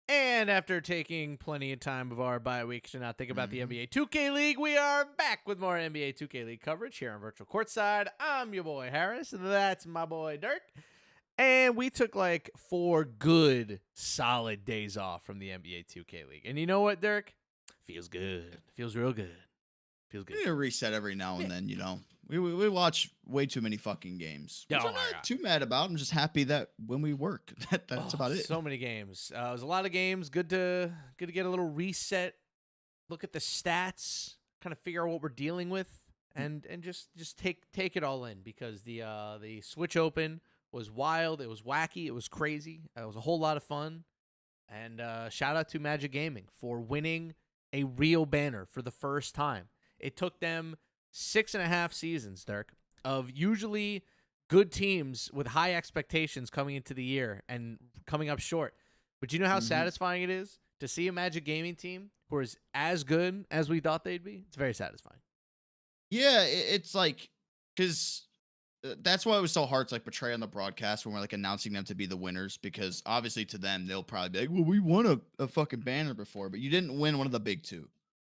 And after taking plenty of time of our bye week to not think about the NBA 2K League, we are back with more NBA 2K League coverage here on Virtual Courtside. I'm your boy Harris, and that's my boy Dirk. And we took like 4 good, solid days off from the NBA 2K League. And you know what, Dirk? Feels good. Feels real good. Feels good. We need to reset every now and then, you know. We watch way too many fucking games, which I'm not too mad about. I'm just happy that when we work, that's about it. So many games. It was a lot of games. Good to get a little reset. Look at the stats. Kind of figure out what we're dealing with, and just take it all in, because the Switch Open was wild. It was wacky. It was crazy. It was a whole lot of fun. And shout out to Magic Gaming for winning a real banner for the first time. It took them 6.5 seasons, Dirk, of usually good teams with high expectations coming into the year and coming up short. But you know how satisfying it is to see a Magic Gaming team who is as good as we thought they'd be? It's very satisfying. Yeah, it's like, because that's why it was so hard to like portray on the broadcast when we're like announcing them to be the winners, because obviously to them they'll probably be like, well, we won a fucking banner before, but you didn't win one of the big two.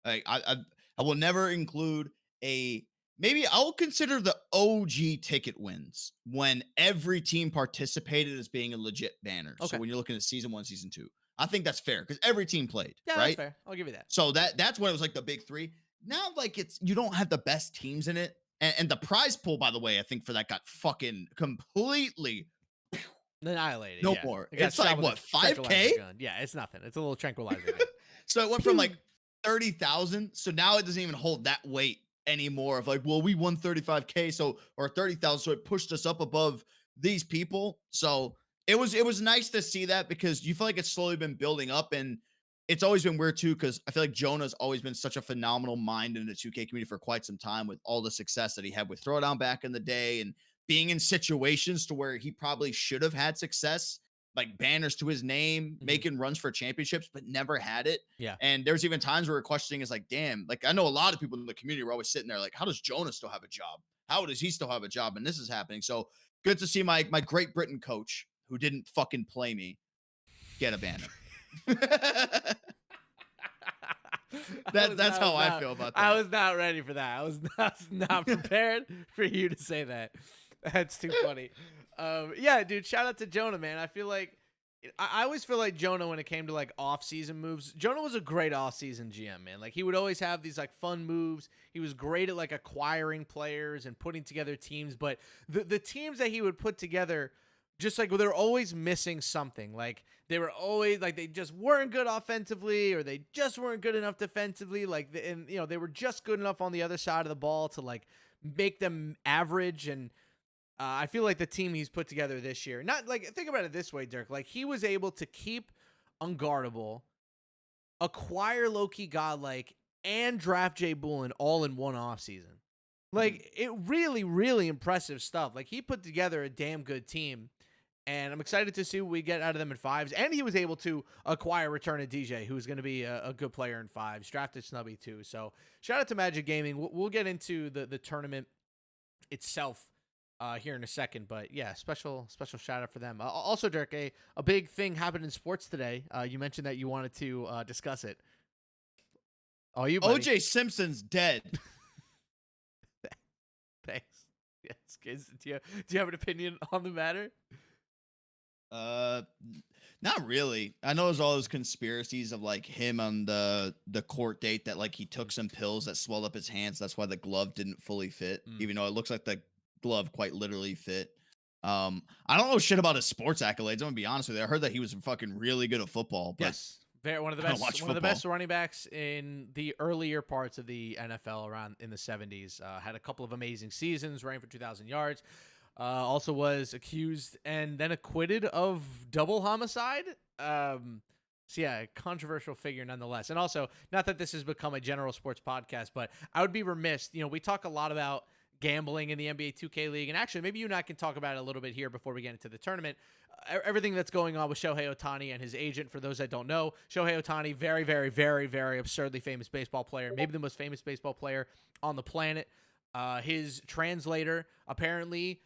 Like I will never include maybe I'll consider the OG ticket wins when every team participated as being a legit banner. Okay. So when you're looking at season 1, season 2, I think that's fair because every team played. Yeah, right? That's fair. I'll give you that. So that's when it was like the big 3. Now, like, you don't have the best teams in it. And the prize pool, by the way, I think for that got fucking completely annihilated. No more. It's like, what, 5K? Yeah, it's nothing. It's a little tranquilizer gun. So it went from like 30,000. So now it doesn't even hold that weight anymore of like, well, we won 35K, so, or 30,000. So it pushed us up above these people. So it was nice to see that, because you feel like it's slowly been building up. And it's always been weird too, because I feel like Jonah's always been such a phenomenal mind in the 2K community for quite some time, with all the success that he had with Throwdown back in the day, and being in situations to where he probably should have had success, like banners to his name, making runs for championships, but never had it. Yeah. And there's even times where we're questioning, is like, damn, like I know a lot of people in the community were always sitting there like, how does Jonah still have a job? How does he still have a job? And this is happening. So good to see my Great Britain coach, who didn't fucking play me, get a banner. That's how I feel about that. I was not ready for that. I was not prepared for you to say that. That's too funny. Yeah, dude, shout out to Jonah, man. I feel like I always feel like Jonah, when it came to like off-season moves, Jonah was a great off-season GM, man. Like, he would always have these like fun moves. He was great at like acquiring players and putting together teams, but the teams that he would put together, just like, they're always missing something. Like, they were always like, they just weren't good offensively, or they just weren't good enough defensively. Like, and you know, they were just good enough on the other side of the ball to like make them average. And I feel like the team he's put together this year, not like, think about it this way, Dirk. Like, he was able to keep unguardable, acquire low-key godlike, and draft Jay Bullen all in one offseason. Like, it really, really impressive stuff. Like, he put together a damn good team. And I'm excited to see what we get out of them in 5s. And he was able to acquire return of DJ, who's going to be a good player in 5s. Drafted Snubby, too. So shout out to Magic Gaming. We'll get into the tournament itself here in a second. But, yeah, special shout out for them. Also, Dirk, a big thing happened in sports today. You mentioned that you wanted to discuss it. Oh, you, buddy. O.J. Simpson's dead. Thanks. Yes, do you have an opinion on the matter? Not really. I know there's all those conspiracies of like him on the court date that like he took some pills that swelled up his hands. That's why the glove didn't fully fit, even though it looks like the glove quite literally fit. I don't know shit about his sports accolades. I'm gonna be honest with you. I heard that he was fucking really good at football. But yes, one of the best running backs in the earlier parts of the NFL around in the 70s. Had a couple of amazing seasons, ran for 2,000 yards. Also was accused and then acquitted of double homicide. So yeah, controversial figure nonetheless. And also, not that this has become a general sports podcast, but I would be remiss. You know, we talk a lot about gambling in the NBA 2K League, and actually, maybe you and I can talk about it a little bit here before we get into the tournament. Everything that's going on with Shohei Ohtani and his agent. For those that don't know, Shohei Ohtani, very, very, very, very absurdly famous baseball player, maybe the most famous baseball player on the planet. His translator apparently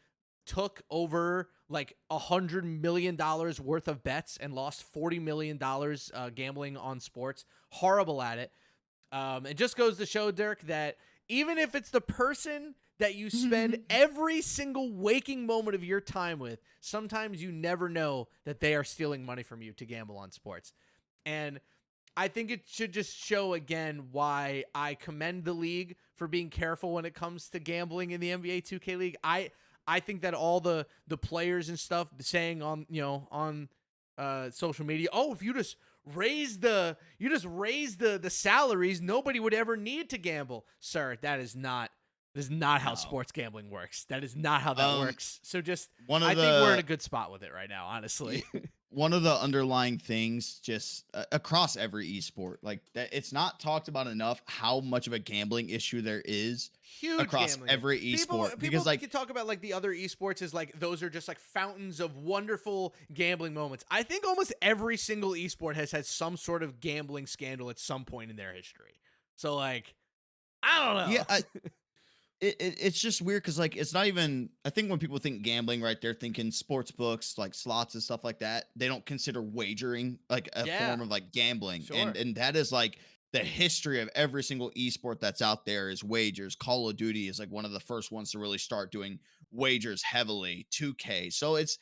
took over like $100 million worth of bets and lost $40 million gambling on sports. Horrible at it. It just goes to show, Dirk, that even if it's the person that you spend every single waking moment of your time with, sometimes you never know that they are stealing money from you to gamble on sports. And I think it should just show again why I commend the league for being careful when it comes to gambling in the NBA 2K League. I think that all the players and stuff saying on social media, oh, if you just raise the salaries, nobody would ever need to gamble. Sir, that is not how sports gambling works. That is not how that works. So I think we're in a good spot with it right now, honestly. One of the underlying things just across every esport, like that, it's not talked about enough how much of a gambling issue there is Huge across gambling. every esport. Because like, you talk about like the other esports is like those are just like fountains of wonderful gambling moments. I think almost every single esport has had some sort of gambling scandal at some point in their history. So like, I don't know. Yeah, it's just weird because like it's not even. I think when people think gambling, right, they're thinking sports books, like slots and stuff like that. They don't consider wagering like a form of like gambling, Sure. and that is like the history of every single esport that's out there is wagers. Call of Duty is like one of the first ones to really start doing wagers heavily. 2K, so it's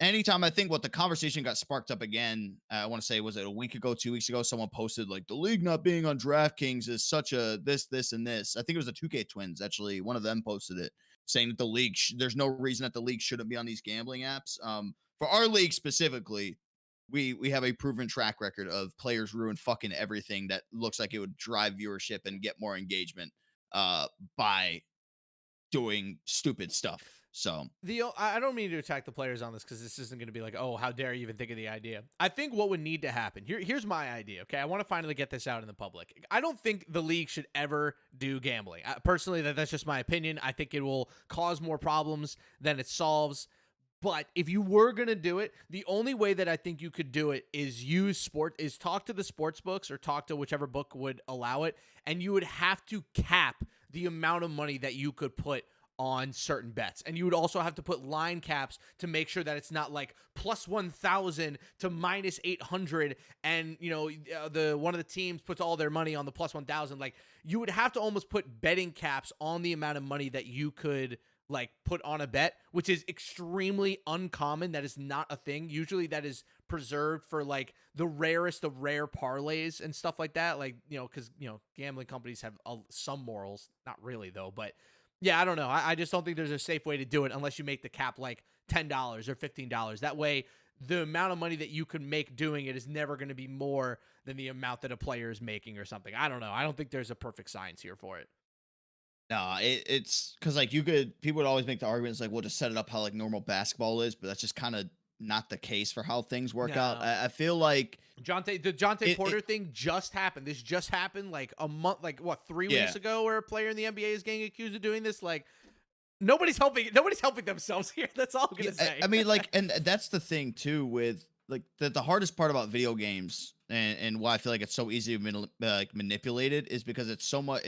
anytime. I think what the conversation got sparked up again, I want to say, was it a week ago, 2 weeks ago? Someone posted like the league not being on DraftKings is such a this, and this. I think it was the 2K twins. Actually, one of them posted it saying that the league, there's no reason that the league shouldn't be on these gambling apps. For our league specifically, we have a proven track record of players ruin fucking everything that looks like it would drive viewership and get more engagement by doing stupid stuff. So I don't mean to attack the players on this because this isn't going to be like, oh, how dare you even think of the idea. I think what would need to happen here's my idea. Okay, I want to finally get this out in the public. I don't think the league should ever do gambling. Personally, that's just my opinion. I think it will cause more problems than it solves. But if you were going to do it, the only way that I think you could do it is talk to the sports books or talk to whichever book would allow it. And you would have to cap the amount of money that you could put on certain bets. And you would also have to put line caps to make sure that it's not like plus 1,000 to minus 800. And, one of the teams puts all their money on the plus 1,000. Like, you would have to almost put betting caps on the amount of money that you could like put on a bet, which is extremely uncommon. That is not a thing. Usually that is preserved for like the rarest of rare parlays and stuff like that. Like, because, gambling companies have some morals, not really though, but yeah, I don't know. I just don't think there's a safe way to do it unless you make the cap like $10 or $15. That way, the amount of money that you could make doing it is never going to be more than the amount that a player is making or something. I don't know. I don't think there's a perfect science here for it. No, it's because like people would always make the arguments like, we'll just set it up how like normal basketball is, but that's just kind of not the case for how things work out. I feel like the Jonte Porter thing just happened. This just happened like a month, like what, 3 weeks ago, where a player in the NBA is getting accused of doing this. Like nobody's helping themselves here. That's all I'm gonna say. I mean, like, and that's the thing too with like the hardest part about video games and why I feel like it's so easy to manipulate it is because it's somewhat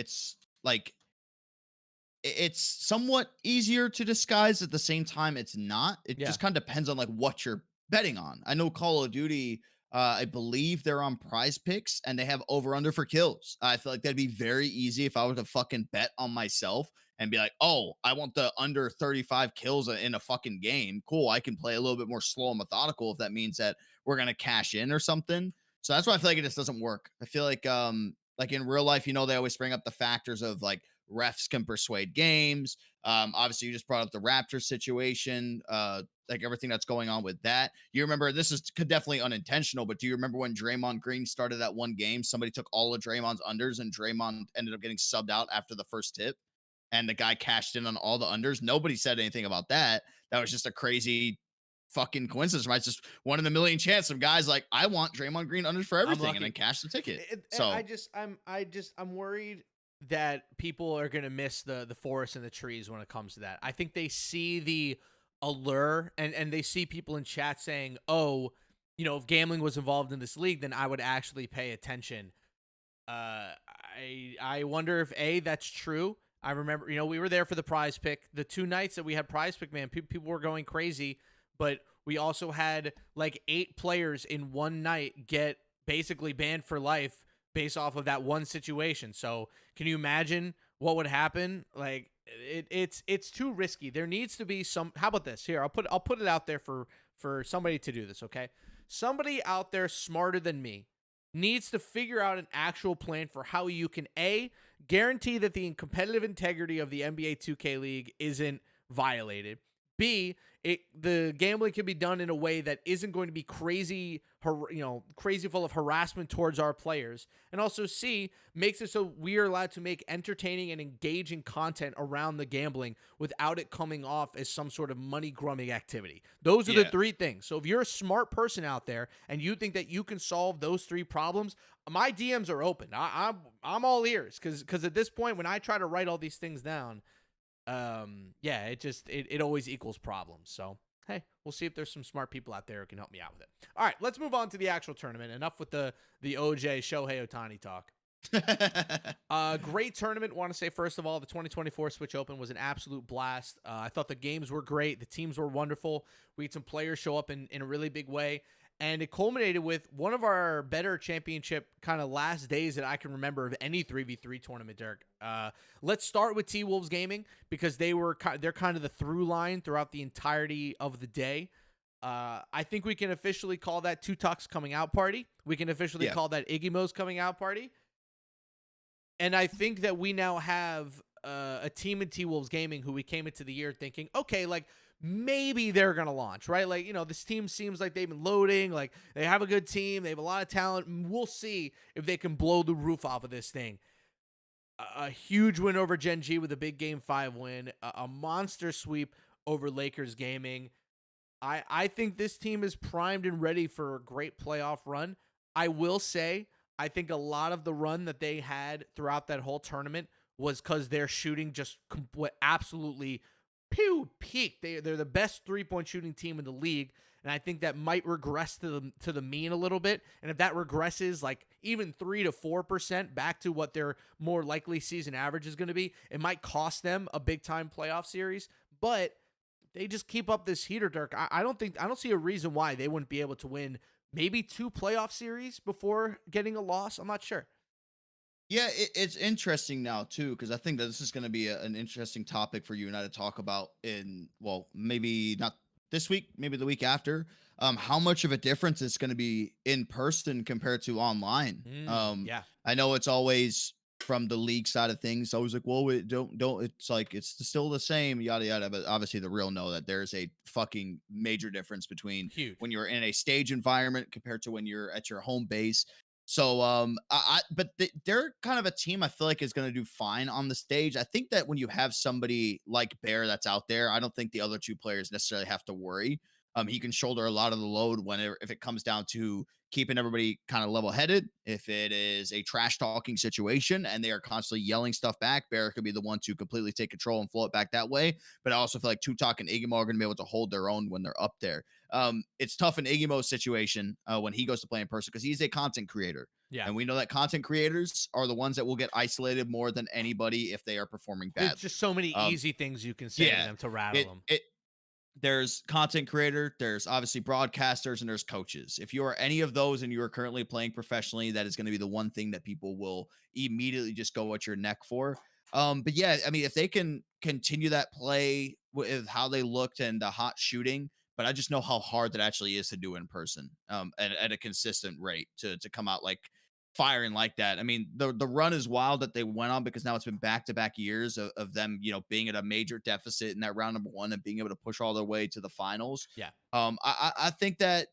easier to disguise. At the same time, it's not. It just kind of depends on like what you're betting on. I know Call of Duty, I believe they're on Prize Picks and they have over under for kills. I feel like that'd be very easy if I were to fucking bet on myself and be like, oh, I want the under 35 kills in a fucking game. Cool. I can play a little bit more slow and methodical if that means that we're going to cash in or something. So that's why I feel like it just doesn't work. I feel like in real life, they always bring up the factors of like refs can persuade games. Obviously, you just brought up the Raptors situation, like everything that's going on with that. You remember, this is definitely unintentional, but do you remember when Draymond Green started that one game? Somebody took all of Draymond's unders and Draymond ended up getting subbed out after the first tip. And the guy cashed in on all the unders. Nobody said anything about that. That was just a crazy fucking coincidence, right? It's just one in a million chance of guys like, I want Draymond Green unders for everything, and then cash the ticket. I'm worried that people are going to miss the forest and the trees when it comes to that. I think they see the allure and they see people in chat saying, oh, if gambling was involved in this league, then I would actually pay attention. I wonder if that's true. I remember, we were there for the prize pick. The 2 nights that we had prize pick, man, people were going crazy, but we also had like 8 players in one night get basically banned for life based off of that one situation. So can you imagine what would happen? Like it's too risky. There needs to be some. How about this? Here, I'll put it out there for somebody to do this. Okay, somebody out there smarter than me needs to figure out an actual plan for how you can guarantee that the competitive integrity of the NBA 2K League isn't violated. B, the gambling can be done in a way that isn't going to be crazy full of harassment towards our players. And also C, makes it so we are allowed to make entertaining and engaging content around the gambling without it coming off as some sort of money grubbing activity. Those are the 3 things. So if you're a smart person out there and you think that you can solve those 3 problems, my DMs are open. I'm all ears because at this point, when I try to write all these things down, it always equals problems. So hey, we'll see if there's some smart people out there who can help me out with it. All right, let's move on to the actual tournament. Enough with the OJ Shohei Ohtani talk. Great tournament. Want to say, first of all, the 2024 Switch Open was an absolute blast. I thought the games were great. The teams were wonderful. We had some players show up in a really big way. And it culminated with one of our better championship kind of last days that I can remember of any 3v3 tournament, Dirk. Let's start with T-Wolves Gaming because they're kind of the through line throughout the entirety of the day. I think we can officially call that Two Tuck's coming out party. We can officially call that Iggy Mo's coming out party. And I think that we now have a team in T-Wolves Gaming who we came into the year thinking, okay, like, maybe they're going to launch, right? Like, this team seems like they've been loading. Like, they have a good team. They have a lot of talent. We'll see if they can blow the roof off of this thing. A huge win over Gen G with a big Game 5 win. A monster sweep over Lakers Gaming. I think this team is primed and ready for a great playoff run. I will say, I think a lot of the run that they had throughout that whole tournament was because their shooting just absolutely peak. They're the best 3-point shooting team in the league, and I think that might regress to the mean a little bit. And if that regresses like even 3 to 4% back to what their more likely season average is going to be, it might cost them a big time playoff series. But they just keep up this heater, Dirk. I don't see a reason why they wouldn't be able to win maybe 2 playoff series before getting a loss. I'm not sure. Yeah, it's interesting now, too, because I think that this is going to be an interesting topic for you and I to talk about maybe not this week, maybe the week after, how much of a difference it's going to be in person compared to online. Yeah. I know it's always from the league side of things. Always like, well, don't, it's like, it's still the same, yada, yada. But obviously the real know that there's a fucking major difference between when you're in a stage environment compared to when you're at your home base. So, they're kind of a team I feel like is going to do fine on the stage. I think that when you have somebody like Bear that's out there, I don't think the other 2 players necessarily have to worry. He can shoulder a lot of the load if it comes down to keeping everybody kind of level headed. If it is a trash talking situation and they are constantly yelling stuff back, Bear could be the one to completely take control and flow it back that way. But I also feel like Tutok and Iggy are going to be able to hold their own when they're up there. It's tough in Iggy Mo's situation when he goes to play in person because he's a content creator. Yeah. And we know that content creators are the ones that will get isolated more than anybody if they are performing badly. There's just so many easy things you can say to them to rattle them. There's content creator, there's obviously broadcasters, and there's coaches. If you are any of those and you are currently playing professionally, that is going to be the one thing that people will immediately just go at your neck for. But yeah, I mean, if they can continue that play with how they looked and the hot shooting, but I just know how hard that actually is to do in person, at a consistent rate to come out like firing like that. I mean, the run is wild that they went on because now it's been back-to-back years of them, being at a major deficit in that round number 1 and being able to push all their way to the finals. Yeah. I think that,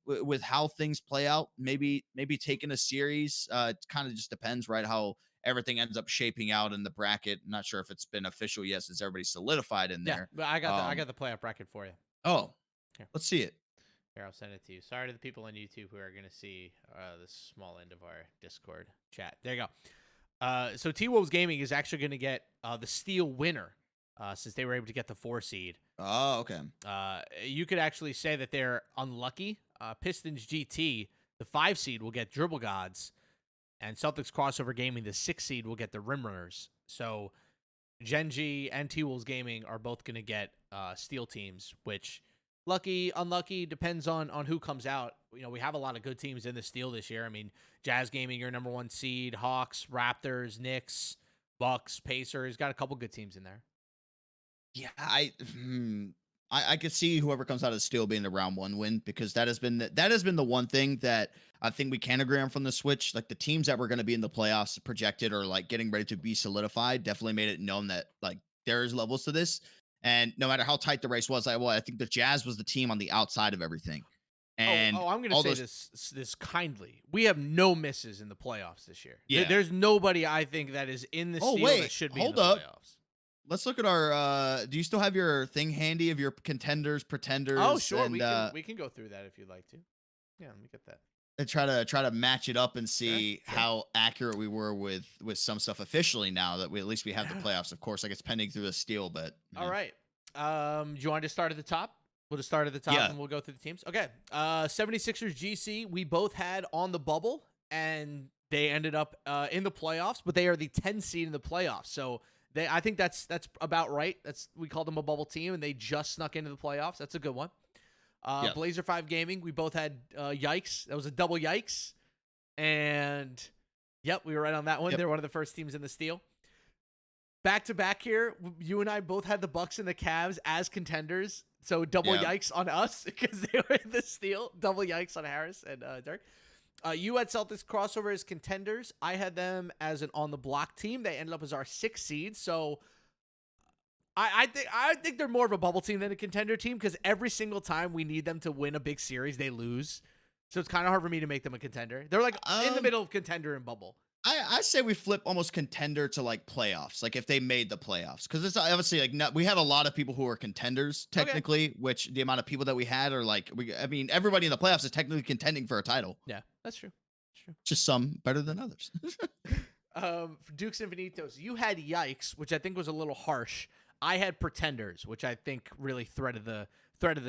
with how things play out, maybe taking a series, it kind of just depends, right? How everything ends up shaping out in the bracket. I'm not sure if it's been official yet since everybody's solidified in there. Yeah, but I got the playoff bracket for you. Oh, Here. Let's see it. Here, I'll send it to you. Sorry to the people on YouTube who are going to see the small end of our Discord chat. There you go. So T-Wolves Gaming is actually going to get the Steel winner since they were able to get the 4 seed. Oh, okay. You could actually say that they're unlucky. Pistons GT, the 5 seed, will get Dribble Gods, and Celtics Crossover Gaming, the 6 seed, will get the Rim Runners. So, Genji and T-Wolves Gaming are both going to get Steel teams, which lucky, unlucky, depends on who comes out. You know, we have a lot of good teams in the Steel this year. I mean, Jazz Gaming, your number 1 seed, Hawks, Raptors, Knicks, Bucks, Pacers, got a couple good teams in there. Yeah, I could see whoever comes out of Steel being the round 1 win, because that has been the one thing that I think we can agree on from the Switch. Like, the teams that were going to be in the playoffs projected, or like getting ready to be solidified, definitely made it known that like there's levels to this. And no matter how tight the race was, I think the Jazz was the team on the outside of everything. And I'm going to all say those, this kindly. We have no misses in the playoffs this year. Yeah. There's nobody I think that is in the Steel that should be hold in the up. playoffs. Let's look at our do you still have your thing handy of your contenders, pretenders? Oh, sure. And, we can go through that if you'd like to. Yeah, let me get that. And try to match it up and see how accurate we were with some stuff officially, now that we at least we have the playoffs. Of course, like, it's pending through the Steel, but all right. Do you want to start at the top? We'll just start at the top and we'll go through the teams. Okay. 76ers GC, we both had on the bubble, and they ended up in the playoffs, but they are the 10 seed in the playoffs. So I think that's about right. We called them a bubble team, and they just snuck into the playoffs. That's a good one. Blazer 5 Gaming, we both had yikes. That was a double yikes. And yep, we were right on that one. Yep. They're one of the first teams in the Steel. Back to back here, you and I both had the Bucks and the Cavs as contenders. So double yikes on us because they were in the Steel. Double yikes on Harris and Dirk. You had Celtics crossover as contenders. I had them as an on the block team. They ended up as our 6th seed. So I think they're more of a bubble team than a contender team, because every single time we need them to win a big series, they lose. So it's kind of hard for me to make them a contender. They're like in the middle of contender and bubble. I say we flip almost contender to like playoffs, like if they made the playoffs, because it's obviously like we had a lot of people who are contenders technically, which the amount of people that we had are like I mean everybody in the playoffs is technically contending for a title. Yeah, that's true. Just some better than others. For Dukes Infinitos, you had yikes, which I think was a little harsh. I had pretenders, which I think really threaded the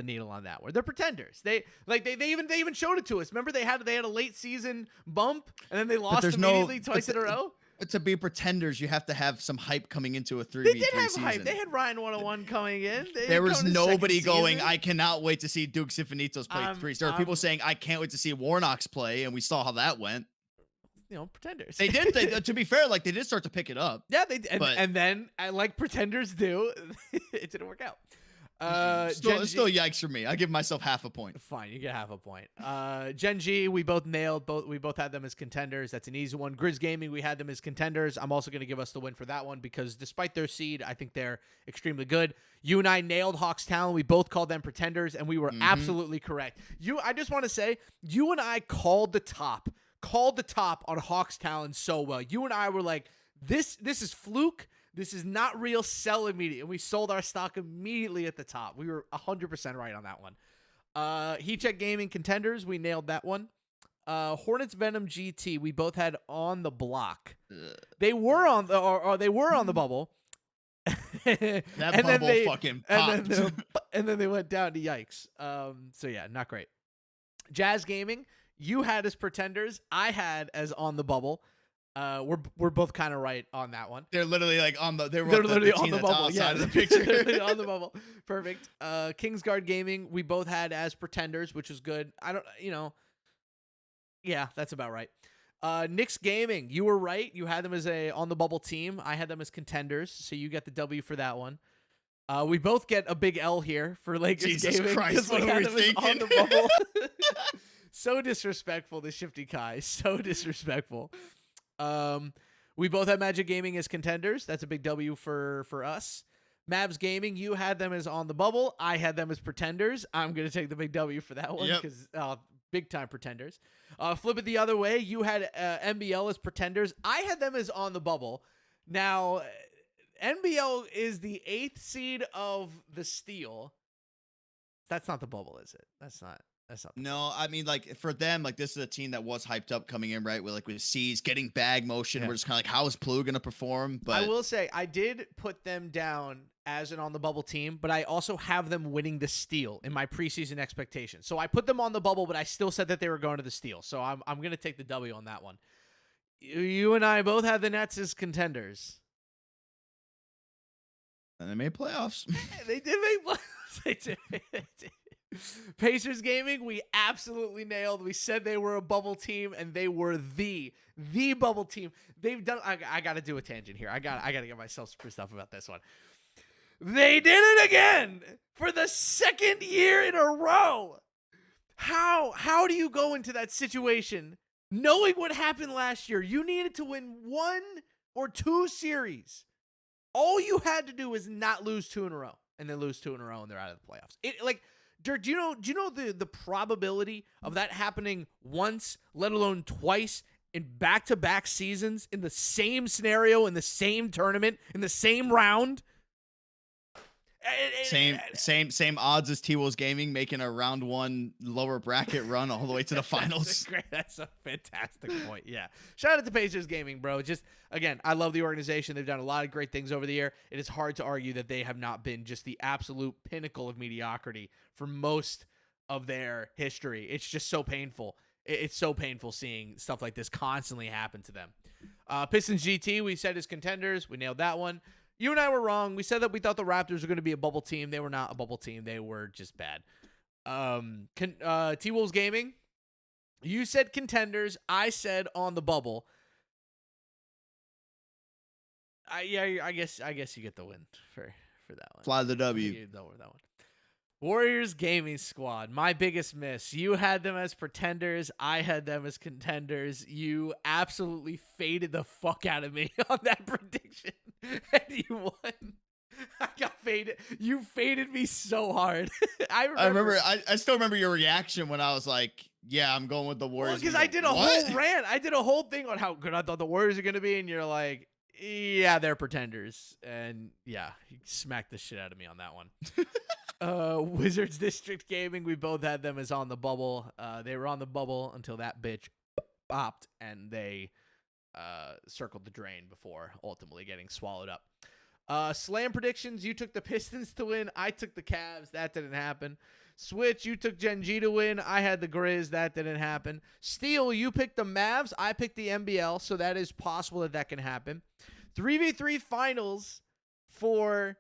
needle on that one. They're pretenders. They even showed it to us. Remember they had a late season bump, and then they lost immediately twice in a row. To be pretenders, you have to have some hype coming into a 3v3 They did have season. Hype. They had Ryan 101 coming in. There was nobody going, I cannot wait to see Dukes Infinitos play threes. There were people saying, I can't wait to see Warnock's play, and we saw how that went. You know, pretenders. They did. To be fair, like, they did start to pick it up. Yeah, they did. And then, like pretenders do, it didn't work out. Still yikes for me. I give myself half a point. Fine, you get half a point. Gen G, we both nailed. We both had them as contenders. That's an easy one. Grizz Gaming, we had them as contenders. I'm also going to give us the win for that one, because despite their seed, I think they're extremely good. You and I nailed Hawks Talon. We both called them pretenders, and we were absolutely correct. I just want to say, you and I called the top on Hawks Talon so well. You and I were like, this is fluke. This is not real. Sell immediately. And we sold our stock immediately at the top. We were 100% right on that one. Heat Check Gaming contenders. We nailed that one. Hornets Venom GT. We both had on the block. They were on the bubble. That bubble fucking popped. And then they went down to yikes. So yeah, not great. Jazz Gaming. You had as pretenders. I had as on the bubble. We're both kind of right on that one. They're literally like they're literally on the bubble. Yeah, of the picture. Literally on the bubble. Perfect. Kingsguard Gaming, we both had as pretenders, which was good. Yeah, that's about right. Knicks Gaming, you were right. You had them as a on the bubble team. I had them as contenders, so you get the W for that one. We both get a big L here for Lakers Jesus Gaming. Christ, what are we thinking? On the bubble. So disrespectful to Shifty Kai. So disrespectful. We both have Magic Gaming as contenders. That's a big W for us. Mavs Gaming, you had them as on the bubble. I had them as pretenders. I'm going to take the big W for that one, because big time pretenders. Flip it the other way. You had NBL as pretenders. I had them as on the bubble. Now, NBL is the 8th seed of the Steel. That's not the bubble, is it? That's not. No, I mean, like, for them, like, this is a team that was hyped up coming in, right? With C's getting bag motion. Yeah. We're just kind of like, how is Plu going to perform? But I will say, I did put them down as an on the bubble team, but I also have them winning the Steel in my preseason expectations. So I put them on the bubble, but I still said that they were going to the Steel. So I'm going to take the W on that one. You and I both have the Nets as contenders. And they made playoffs. They did make playoffs. They did. They did. Pacers Gaming, we absolutely nailed. We said they were a bubble team, and they were the bubble team. They've done. I got to do a tangent here. I got to get myself super stuff about this one. They did it again for the second year in a row. How do you go into that situation knowing what happened last year? You needed to win 1 or 2 series. All you had to do was not lose 2 in a row, and then lose 2 in a row, and they're out of the playoffs. Dirk, do you know the probability of that happening once, let alone twice, in back-to-back seasons, in the same scenario, in the same tournament, in the same round? Same odds as T-Wolves Gaming making a round 1 lower bracket run all the way to the finals. That's a fantastic point. Yeah. Shout out to Pacers Gaming, bro. Just, again, I love the organization. They've done a lot of great things over the year. It is hard to argue that they have not been just the absolute pinnacle of mediocrity for most of their history. It's just so painful. It's so painful seeing stuff like this constantly happen to them. Pistons GT, we said is contenders. We nailed that one. You and I were wrong. We said that we thought the Raptors were going to be a bubble team. They were not a bubble team. They were just bad. T-Wolves Gaming, you said contenders. I said on the bubble. I guess you get the win for that one. Fly the W. You know that one. Warriors Gaming Squad, my biggest miss. You had them as pretenders. I had them as contenders. You absolutely faded the fuck out of me on that prediction, and you won. I got faded. You faded me so hard. I remember. I still remember your reaction when I was like, "Yeah, I'm going with the Warriors." Because I did a whole rant. I did a whole thing on how good I thought the Warriors are going to be, and you're like, "Yeah, they're pretenders," and yeah, you smacked the shit out of me on that one. Wizards District Gaming, we both had them as on the bubble. They were on the bubble until that bitch popped, and they circled the drain before ultimately getting swallowed up. Slam predictions, you took the Pistons to win. I took the Cavs. That didn't happen. Switch, you took Gen G to win. I had the Grizz. That didn't happen. Steel, you picked the Mavs. I picked the NBL, so that is possible that can happen. 3v3 finals for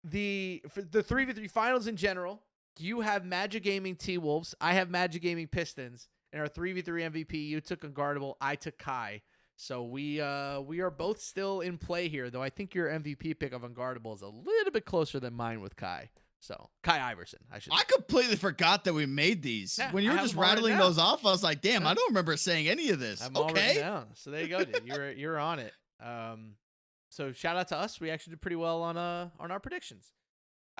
the 3v3 finals in general. You have Magic Gaming T-Wolves. I have Magic Gaming Pistons. And our 3v3 MVP, you took Unguardable. I took Kai. So we are both still in play here, though I think your MVP pick of Unguardable is a little bit closer than mine with Kai. So Kai Iverson, I should say. I completely forgot that we made these. Yeah, when you were just rattling those off, I was like, damn, I don't remember saying any of this. I'm all written down. So there you go, dude. You're on it. So shout out to us. We actually did pretty well on our predictions.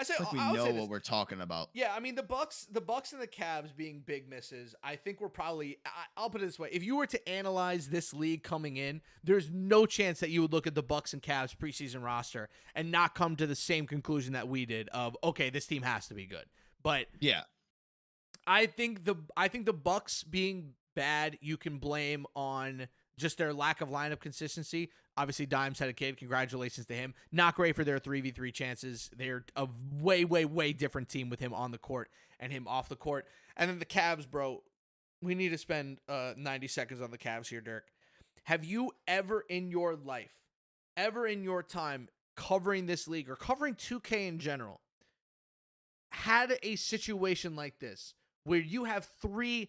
I say we know what we're talking about. Yeah, I mean the Bucks and the Cavs being big misses. I think we're probably. I'll put it this way: if you were to analyze this league coming in, there's no chance that you would look at the Bucks and Cavs preseason roster and not come to the same conclusion that we did of okay, this team has to be good. But yeah, I think the Bucks being bad, you can blame on just their lack of lineup consistency. Obviously, Dimes had a kid. Congratulations to him. Not great for their 3v3 chances. They're a way, way, way different team with him on the court and him off the court. And then the Cavs, bro, we need to spend 90 seconds on the Cavs here, Dirk. Have you ever in your life, ever in your time covering this league or covering 2K in general, had a situation like this where you have 3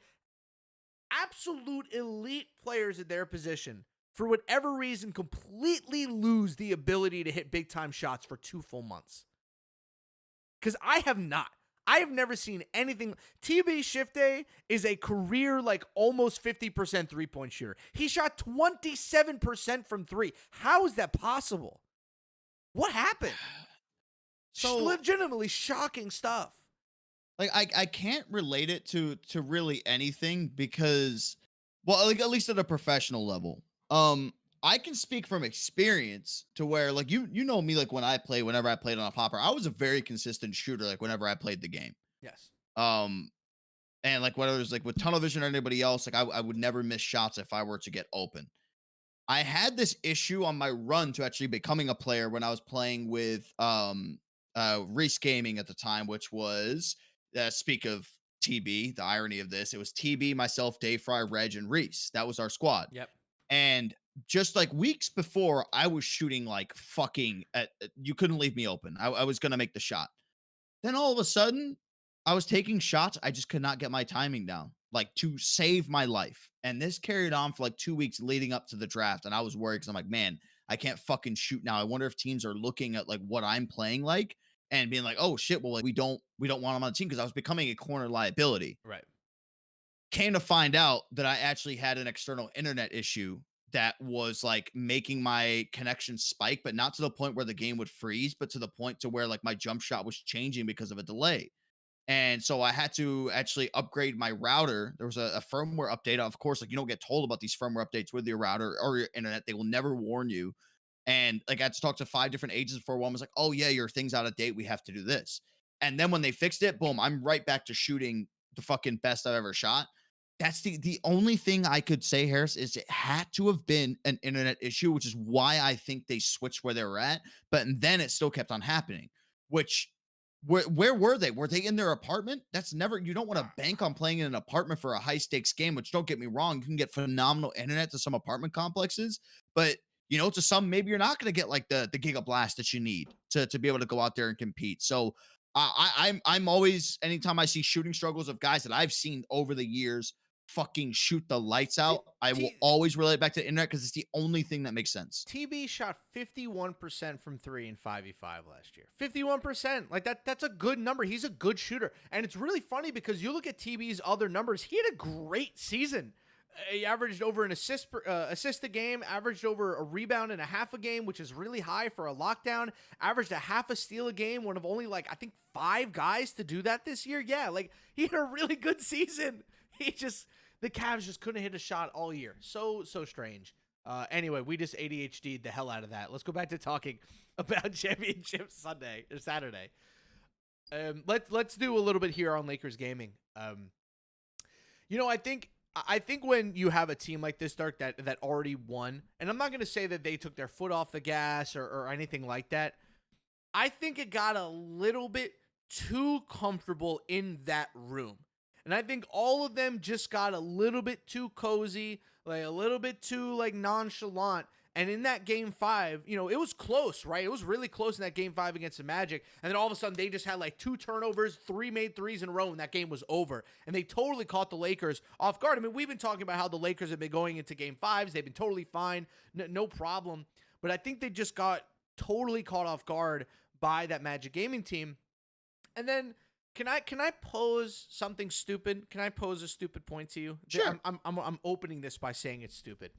absolute elite players at their position, for whatever reason, completely lose the ability to hit big-time shots for 2 full months? Because I have not. I have never seen anything. TB Shifte is a career, almost 50% three-point shooter. He shot 27% from 3. How is that possible? What happened? So legitimately shocking stuff. I can't relate it to really anything because, well, at least at a professional level. I can speak from experience to where, you know me, whenever I played on a popper, I was a very consistent shooter, whenever I played the game. Yes. And whether it was with tunnel vision or anybody else, I would never miss shots if I were to get open. I had this issue on my run to actually becoming a player when I was playing with Reese Gaming at the time, which was speak of TB, the irony of this, it was TB, myself, Dave Fry, Reg, and Reese. That was our squad. Yep. And just like weeks before, I was shooting like fucking you couldn't leave me open. I was gonna make the shot. Then all of a sudden, I was taking shots. I just could not get my timing down, like to save my life. And this carried on for like 2 weeks leading up to the draft. And I was worried because I'm like, man, I can't fucking shoot now. I wonder if teams are looking at like what I'm playing like and being like, oh shit, well, like we don't want him on the team because I was becoming a corner liability. Right. Came to find out that I actually had an external internet issue that was like making my connection spike, but not to the point where the game would freeze, but to the point to where like my jump shot was changing because of a delay. And so I had to actually upgrade my router. There was a firmware update. Of course, like you don't get told about these firmware updates with your router or your internet. They will never warn you. And like I had to talk to 5 different agents before one was like, oh yeah, your thing's out of date. We have to do this. And then when they fixed it, boom, I'm right back to shooting the fucking best I've ever shot. That's the only thing I could say, Harris, is it had to have been an internet issue, which is why I think they switched where they were at. But then it still kept on happening, which where were they? Were they in their apartment? That's never, you don't want to bank on playing in an apartment for a high stakes game, which don't get me wrong, you can get phenomenal internet to some apartment complexes, but to some, maybe you're not going to get like the giga blast that you need to be able to go out there and compete. So I'm always, anytime I see shooting struggles of guys that I've seen over the years fucking shoot the lights T- out, I will T- always relate back to the internet because it's the only thing that makes sense. TB shot 51% from 3 in 5v5 last year. 51%. Like that's a good number. He's a good shooter. And it's really funny because you look at TB's other numbers, he had a great season. He averaged over an assist a game, averaged over a rebound and a half a game, which is really high for a lockdown, averaged a half a steal a game, one of only like I think 5 guys to do that this year. Yeah, like he had a really good season. The Cavs just couldn't hit a shot all year. So strange. Anyway, we just ADHD'd the hell out of that. Let's go back to talking about championship Sunday or Saturday. Let's do a little bit here on Lakers gaming. I think when you have a team like this, Dirk, that already won, and I'm not going to say that they took their foot off the gas or anything like that. I think it got a little bit too comfortable in that room. And I think all of them just got a little bit too cozy, like a little bit too like nonchalant. And in that game 5, it was close, right? It was really close in that game 5 against the Magic. And then all of a sudden they just had like 2 turnovers, 3 made threes in a row, and that game was over. And they totally caught the Lakers off guard. I mean, we've been talking about how the Lakers have been going into game 5s. They've been totally fine, no problem. But I think they just got totally caught off guard by that Magic gaming team. And then can I pose something stupid? Can I pose a stupid point to you? Sure. I'm opening this by saying it's stupid.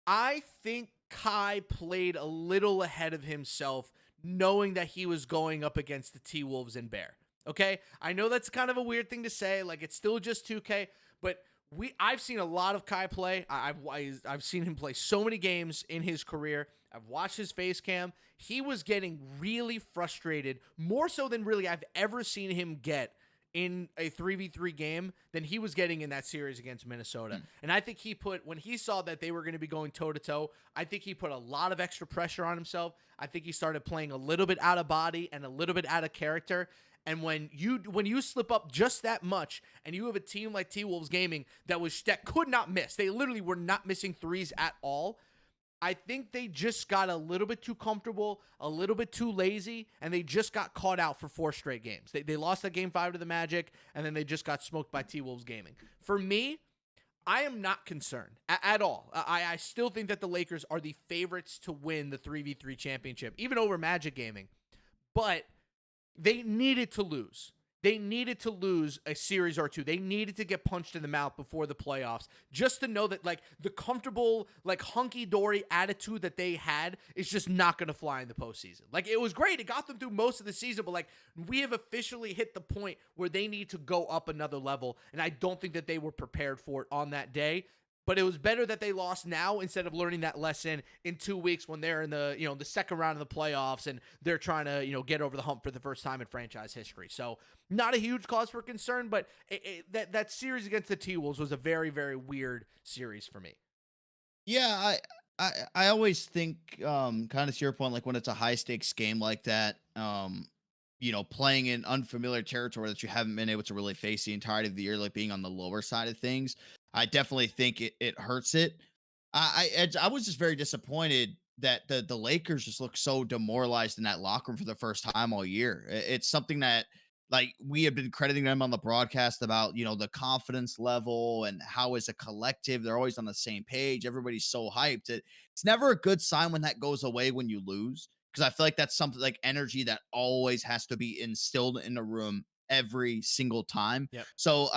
I think Kai played a little ahead of himself, knowing that he was going up against the T-Wolves and Bear. Okay? I know that's kind of a weird thing to say. Like, it's still just 2K, but I've seen a lot of Kai play. I've seen him play so many games in his career. I've watched his face cam. He was getting really frustrated, more so than really I've ever seen him get in a 3v3 game than he was getting in that series against Minnesota. And I think when he saw that they were going to be going toe-to-toe, I think he put a lot of extra pressure on himself. I think he started playing a little bit out of body and a little bit out of character. And when you slip up just that much, and you have a team like T-Wolves Gaming that could not miss, they literally were not missing threes at all. I think they just got a little bit too comfortable, a little bit too lazy, and they just got caught out for 4 straight games. They lost that game 5 to the Magic, and then they just got smoked by T-Wolves Gaming. For me, I am not concerned at all. I still think that the Lakers are the favorites to win the 3v3 championship, even over Magic Gaming. But they needed to lose. They needed to lose a series or 2. They needed to get punched in the mouth before the playoffs just to know that, like, the comfortable, like, hunky-dory attitude that they had is just not going to fly in the postseason. Like, it was great. It got them through most of the season, but, like, we have officially hit the point where they need to go up another level, and I don't think that they were prepared for it on that day. But it was better that they lost now instead of learning that lesson in 2 weeks when they're in the the second round of the playoffs and they're trying to get over the hump for the first time in franchise history. So not a huge cause for concern, but that series against the T-Wolves was a very, very weird series for me. Yeah, I always think kind of to your point, like when it's a high stakes game like that, playing in unfamiliar territory that you haven't been able to really face the entirety of the year, like being on the lower side of things, I definitely think it hurts it. I was just very disappointed that the Lakers just look so demoralized in that locker room for the first time all year. It's something that like we have been crediting them on the broadcast about, the confidence level and how as a collective they're always on the same page. Everybody's so hyped. It's never a good sign when that goes away when you lose, because I feel like that's something like energy that always has to be instilled in the room every single time. Yep. So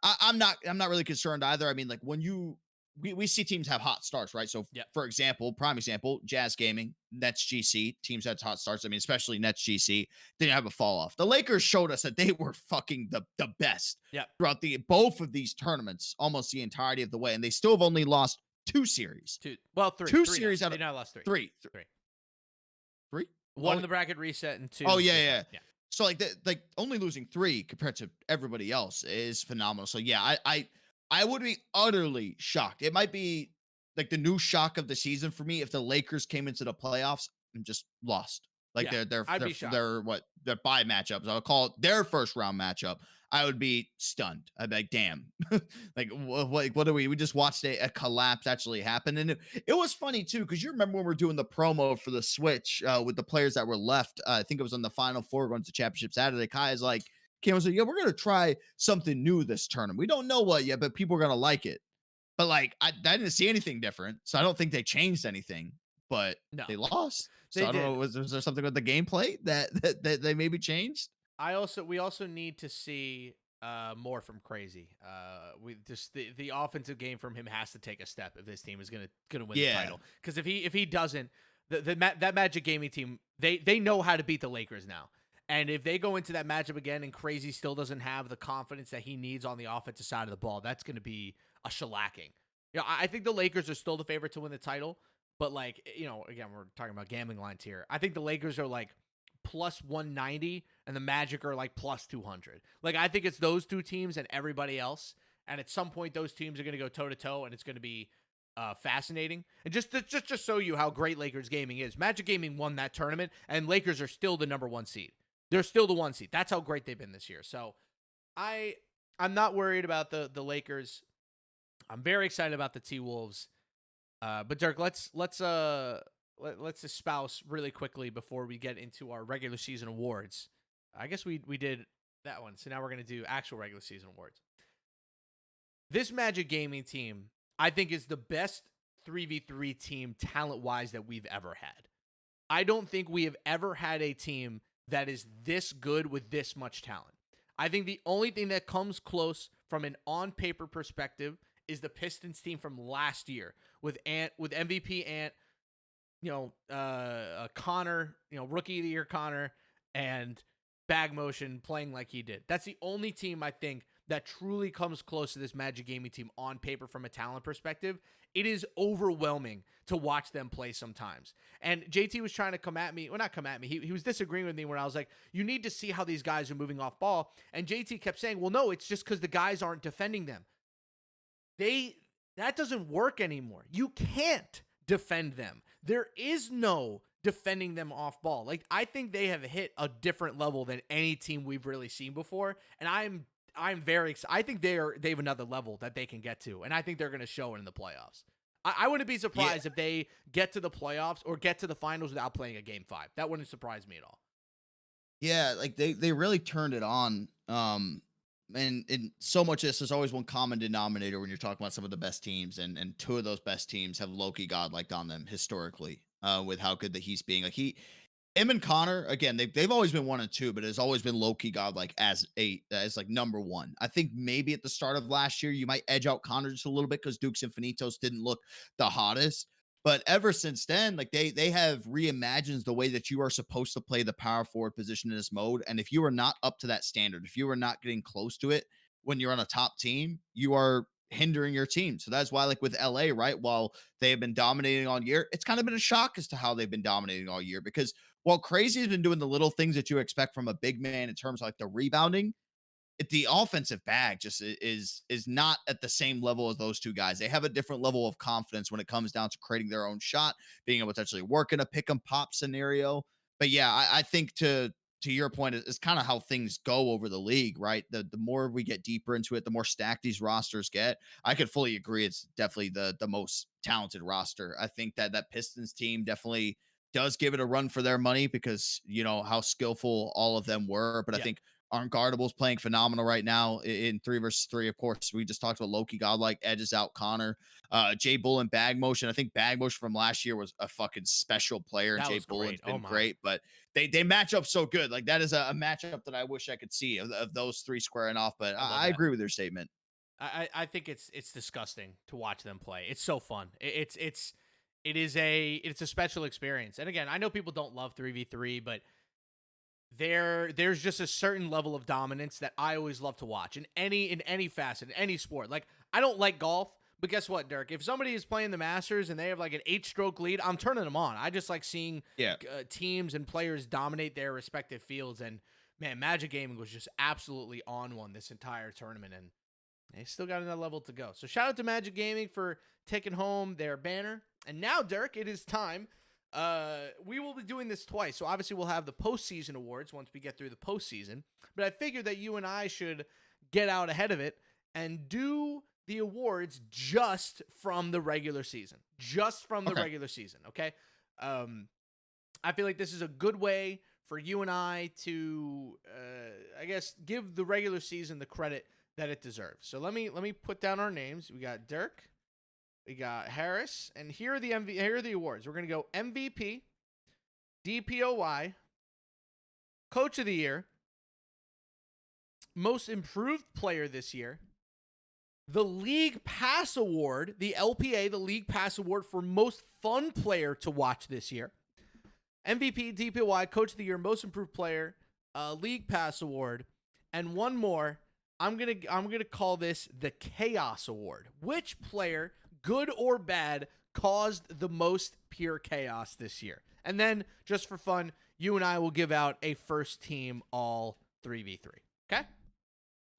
I'm not really concerned either. I mean, like when we see teams have hot starts, right? So, Yep. for example, prime example, Jazz Gaming, Nets GC, teams had hot starts. I mean, especially Nets GC, didn't have a fall off. The Lakers showed us that they were fucking the best Yep. throughout both of these tournaments, almost the entirety of the way, and they still have only lost two series, Three. two Three series now. out They of now lost three. three, Three. three. One in the bracket reset and two. Oh yeah, this yeah. time. Yeah. So like only losing three compared to everybody else is phenomenal. So yeah, I would be utterly shocked. It might be like the new shock of the season for me if the Lakers came into the playoffs and just lost. Like Yeah, I'd be shocked. their bye matchups. I'll call it their first round matchup. I would be stunned. I'd be like, damn, like what are we? We just watched a collapse actually happen, and it was funny too because you remember when we are doing the promo for the Switch with the players that were left. I think it was on the Final Four going to championship Saturday. Kai is like, came and said, yeah, we're gonna try something new this tournament. We don't know what yet, but people are gonna like it. But like, I didn't see anything different, so I don't think they changed anything. But No, they lost. So they I don't did. know. Was there something with the gameplay that they maybe changed? We also need to see more from Crazy. We just the offensive game from him has to take a step if this team is gonna win the Yeah. title. Because if he doesn't, that Magic Gaming team they know how to beat the Lakers now. And if they go into that matchup again and Crazy still doesn't have the confidence that he needs on the offensive side of the ball, that's going to be a shellacking. I think the Lakers are still the favorite to win the title, but like, again, we're talking about gambling lines here. I think the Lakers are like plus 190 and the Magic are like plus 200. Like, I think it's those two teams and everybody else. And at some point, those teams are going to go toe to toe, and it's going to be fascinating. And just to show you how great Lakers gaming is, Magic Gaming won that tournament, and Lakers are still the number one seed. They're still the one seed. That's how great they've been this year. So I'm not worried about the Lakers. I'm very excited about the T-Wolves. But Dirk, let's espouse really quickly before we get into our regular season awards. I guess we did that one. So now we're going to do actual regular season awards. This Magic Gaming team, I think, is the best 3v3 team talent-wise that we've ever had. I don't think we have ever had a team that is this good with this much talent. I think the only thing that comes close from an on-paper perspective is the Pistons team from last year with MVP Ant, Connor, rookie of the year Connor, and Bag Motion playing like he did. That's the only team I think that truly comes close to this Magic Gaming team on paper from a talent perspective. It is overwhelming to watch them play sometimes. And JT was trying to come at me. Well, not come at me. He was disagreeing with me when I was like, you need to see how these guys are moving off ball. And JT kept saying, well, no, it's just because the guys aren't defending them. That doesn't work anymore. You can't defend them. There is no defending them off ball. Like, I think they have hit a different level than any team we've really seen before. And I'm very excited. I think they have another level that they can get to, and I think they're going to show it in the playoffs. I wouldn't be surprised if they get to the playoffs or get to the finals without playing a game 5. That wouldn't surprise me at all. Yeah, like they really turned it on. And so much of this, there's always one common denominator when you're talking about some of the best teams, and two of those best teams have Loki godlike on them historically, with how good that he's being. Like him and Connor, again, they've always been 1 and 2, but it's always been low-key godlike as like number 1. I think maybe at the start of last year, you might edge out Connor just a little bit because Dukes Infinitos didn't look the hottest. But ever since then, like they have reimagined the way that you are supposed to play the power forward position in this mode. And if you are not up to that standard, if you are not getting close to it when you're on a top team, you are hindering your team. So that's why, like with LA, right, while they have been dominating all year, it's kind of been a shock as to how they've been dominating all year, because while Crazy has been doing the little things that you expect from a big man in terms of like the rebounding, the offensive bag just is not at the same level as those two guys. They have a different level of confidence when it comes down to creating their own shot, being able to actually work in a pick and pop scenario. But yeah, I think to to your point, is kind of how things go over the league, right? The more we get deeper into it, the more stacked these rosters get. I could fully agree. It's definitely the most talented roster. I think that Pistons team definitely does give it a run for their money because how skillful all of them were. But I Yeah, think Unguardable's playing phenomenal right now in 3 versus 3. Of course, we just talked about Loki Godlike edges out Connor. Jay Bull and Bag Motion. I think Bag Motion from last year was a fucking special player, and that Jay was Bullen's great. Oh been my. great. But they match up so good. Like that is a matchup that I wish I could see of those three squaring off. But I love I that. agree with your statement. I think it's disgusting to watch them play. It's so fun. It's a special experience. And again, I know people don't love 3v3, but there's just a certain level of dominance that I always love to watch in any facet, in any sport. Like I don't like golf, but guess what, Dirk? If somebody is playing the Masters and they have like an 8-stroke lead, I'm turning them on. I just like seeing Yeah. teams and players dominate their respective fields. And man, Magic Gaming was just absolutely on one this entire tournament, and they still got another level to go. So shout out to Magic Gaming for taking home their banner. And now, Dirk, it is time. We will be doing this twice. So obviously we'll have the postseason awards once we get through the postseason. But I figured that you and I should get out ahead of it and do the awards just from the regular season. Just from the Okay. regular season, okay? I feel like this is a good way for you and I to, I guess, give the regular season the credit that it deserves. So let me put down our names. We got Dirk, we got Harris, and here are the awards. We're gonna go MVP, DPOY, Coach of the Year, Most Improved Player this year, the League Pass Award, the LPA, the League Pass Award for Most Fun Player to watch this year, MVP, DPOY, Coach of the Year, Most Improved Player, League Pass Award, and one more. I'm gonna call this the Chaos Award. Which player, good or bad, caused the most pure chaos this year? And then, just for fun, you and I will give out a first team all 3v3. Okay?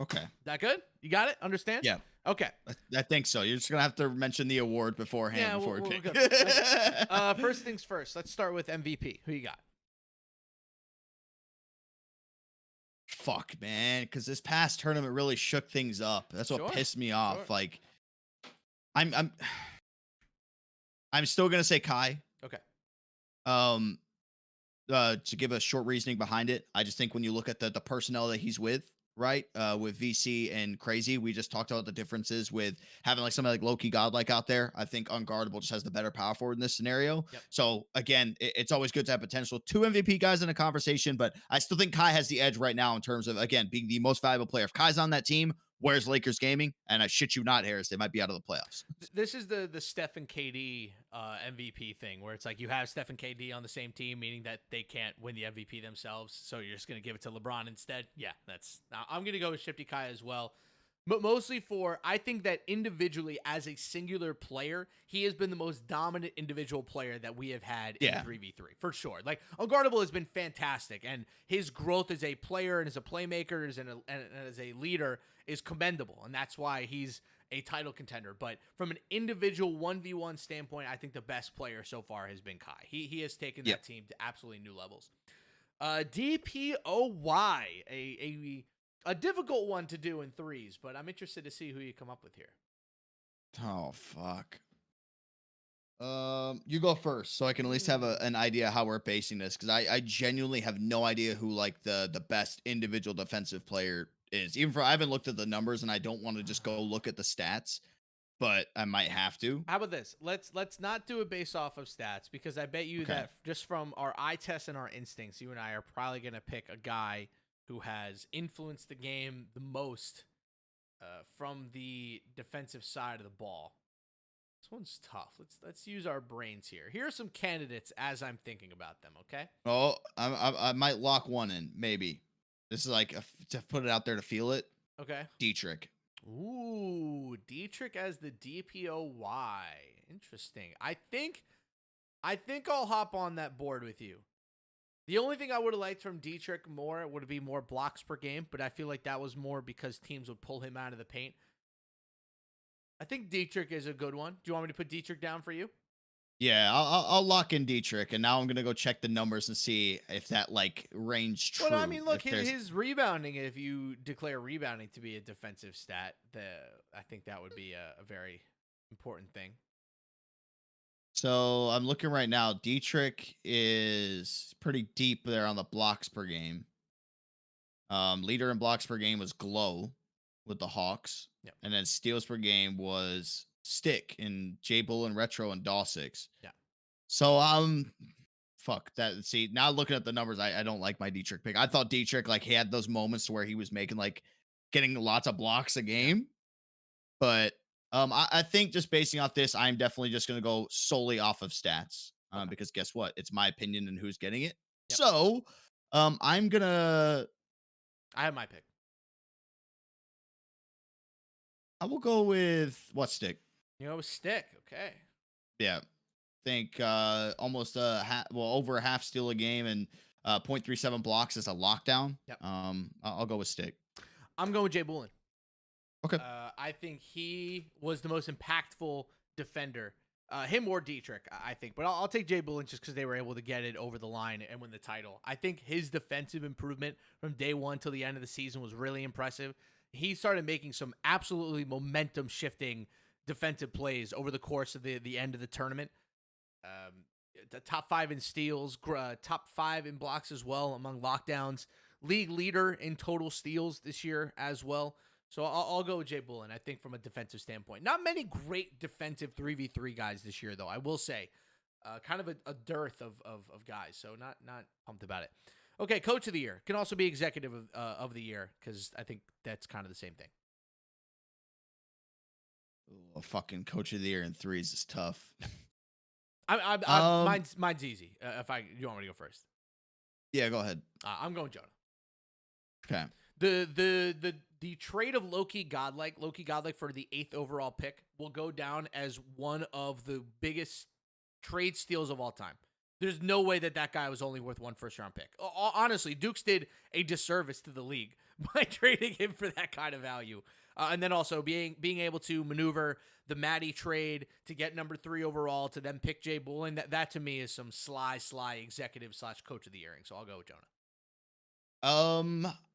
Okay. That good? You got it? Understand? Yeah. Okay. I think so. You're just gonna have to mention the award beforehand Yeah, before we we'll pick. go. First things first. Let's start with MVP. Who you got? Fuck, man, because this past tournament really shook things up. That's what Sure, pissed me off. sure. Like, I'm I'm still gonna say Kai. Okay. Um, to give a short reasoning behind it, I just think when you look at the personnel that he's with, right, with VC and Crazy, we just talked about the differences with having like somebody like Loki Godlike out there. I think Unguardable just has the better power forward in this scenario. Yep. So again, it's always good to have potential 2 MVP guys in a conversation, but I still think Kai has the edge right now in terms of again being the most valuable player. If Kai's on that team, where's Lakers gaming? And I shit you not, Harris, they might be out of the playoffs. This is the Steph and KD MVP thing, where it's like you have Steph and KD on the same team, meaning that they can't win the MVP themselves, so you're just going to give it to LeBron instead. Yeah, I'm going to go with Shifty Kai as well. But mostly I think that individually, as a singular player, he has been the most dominant individual player that we have had in 3v3, for sure. Like, Unguardable has been fantastic, and his growth as a player and as a playmaker and as a leader is commendable, and that's why he's a title contender. But from an individual 1v1 standpoint, I think the best player so far has been Kai. He has taken that team to absolutely new levels. DPOY, a difficult one to do in threes, but I'm interested to see who you come up with here. Oh fuck. You go first, so I can at least have an idea how we're basing this, because I genuinely have no idea who like the best individual defensive player is. I haven't looked at the numbers, and I don't want to just go look at the stats, but I might have to. How about this? Let's not do it based off of stats, because I bet you that just from our eye test and our instincts, you and I are probably gonna pick a guy who has influenced the game the most from the defensive side of the ball. This one's tough. Let's use our brains here. Here are some candidates as I'm thinking about them. Okay. Oh, I might lock one in. Maybe this is like to put it out there to feel it. Okay. Dietrich. Ooh, Dietrich as the DPOY. Interesting. I think I'll hop on that board with you. The only thing I would have liked from Dietrich more would be more blocks per game, but I feel like that was more because teams would pull him out of the paint. I think Dietrich is a good one. Do you want me to put Dietrich down for you? Yeah, I'll lock in Dietrich, and now I'm gonna go check the numbers and see if that like range Well, no, I true. mean, look, If there's his rebounding. If you declare rebounding to be a defensive stat, I think that would be a very important thing. so I'm looking right now. Dietrich is pretty deep there on the blocks per game. Leader in blocks per game was Glow with the Hawks, Yep. and then steals per game was Stick and J Bull and Retro and Dawsix. Yeah. So fuck that. See, now looking at the numbers, I don't like my Dietrich pick. I thought Dietrich like he had those moments where he was making like getting lots of blocks a Yeah. game, but I think just basing off this, I'm definitely just gonna go solely off of stats. Okay. Because guess what? It's my opinion and who's getting it. Yep. So I'm gonna I have my pick. I will go with what Stick. You know, Stick. Okay. Yeah. Think almost over a half steal a game and 0.37 blocks as a lockdown. Yep. I'll go with Stick. I'm going with Jay Bullen. Okay. I think he was the most impactful defender. Him or Dietrich, I think. But I'll take Jay Bullen just because they were able to get it over the line and win the title. I think his defensive improvement from day one till the end of the season was really impressive. He started making some absolutely momentum shifting defensive plays over the course of the end of the tournament. The top 5 in steals, top 5 in blocks as well among lockdowns. League leader in total steals this year as well. So I'll go with Jay Bullen, I think, from a defensive standpoint. Not many great defensive 3v3 guys this year, though, I will say. Kind of a dearth of guys, so not pumped about it. Okay, Coach of the Year. Can also be Executive of the Year, because I think that's kind of the same thing. Ooh, a fucking Coach of the Year in threes is tough. Mine's easy. You want me to go first? Yeah, go ahead. I'm going Jonah. Okay. The trade of Loki Godlike for the 8th overall pick will go down as one of the biggest trade steals of all time. There's no way that guy was only worth 1 first-round pick. Honestly, Dukes did a disservice to the league by trading him for that kind of value. And then also being able to maneuver the Matty trade to get number 3 overall to then pick Jay Bullen. That to me is some sly executive / coach of the year. So I'll go with Jonah.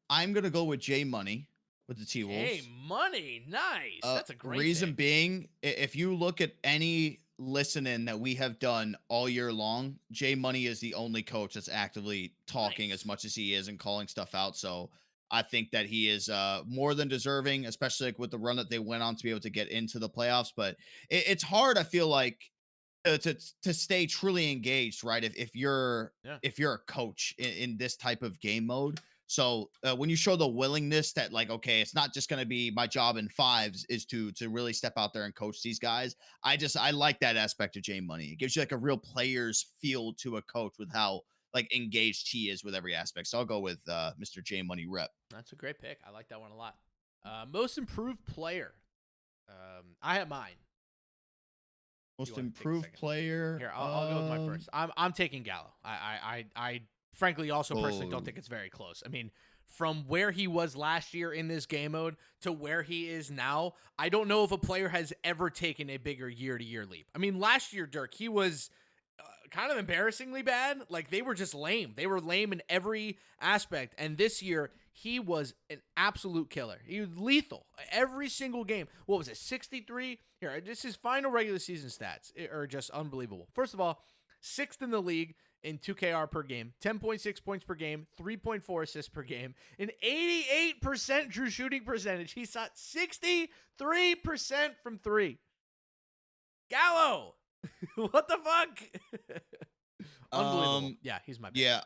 I'm gonna go with J Money with the T Wolves. Hey, Money, nice. That's a great reason pick. being, if you look at any listening that we have done all year long, J Money is the only coach that's actively talking Nice. as much as he is and calling stuff out. So I think that he is more than deserving, especially like with the run that they went on to be able to get into the playoffs. But it's hard, I feel like, to stay truly engaged, right? If you're a coach in this type of game mode. So when you show the willingness that like, okay, it's not just going to be my job in fives is to really step out there and coach these guys. I like that aspect of J Money. It gives you like a real player's feel to a coach with how like engaged he is with every aspect. So I'll go with Mr. J Money rep. That's a great pick. I like that one a lot. Most improved player. I have mine. Most improved player. Here, I'll go with my first. I'm taking Gallo. I frankly also personally don't think it's very close. I mean, from where he was last year in this game mode to where he is now, I don't know if a player has ever taken a bigger year-to-year leap. I mean, last year, Dirk, he was kind of embarrassingly bad. Like, they were just lame. They were lame in every aspect. And this year, he was an absolute killer. He was lethal every single game. What was it, 63? Here, just his final regular season stats are just unbelievable. First of all, 6th in the league in 2KR per game, 10.6 points per game, 3.4 assists per game, an 88% true shooting percentage. He shot 63% from 3. Gallo! What the fuck? Unbelievable. Yeah, he's my pick. Yeah,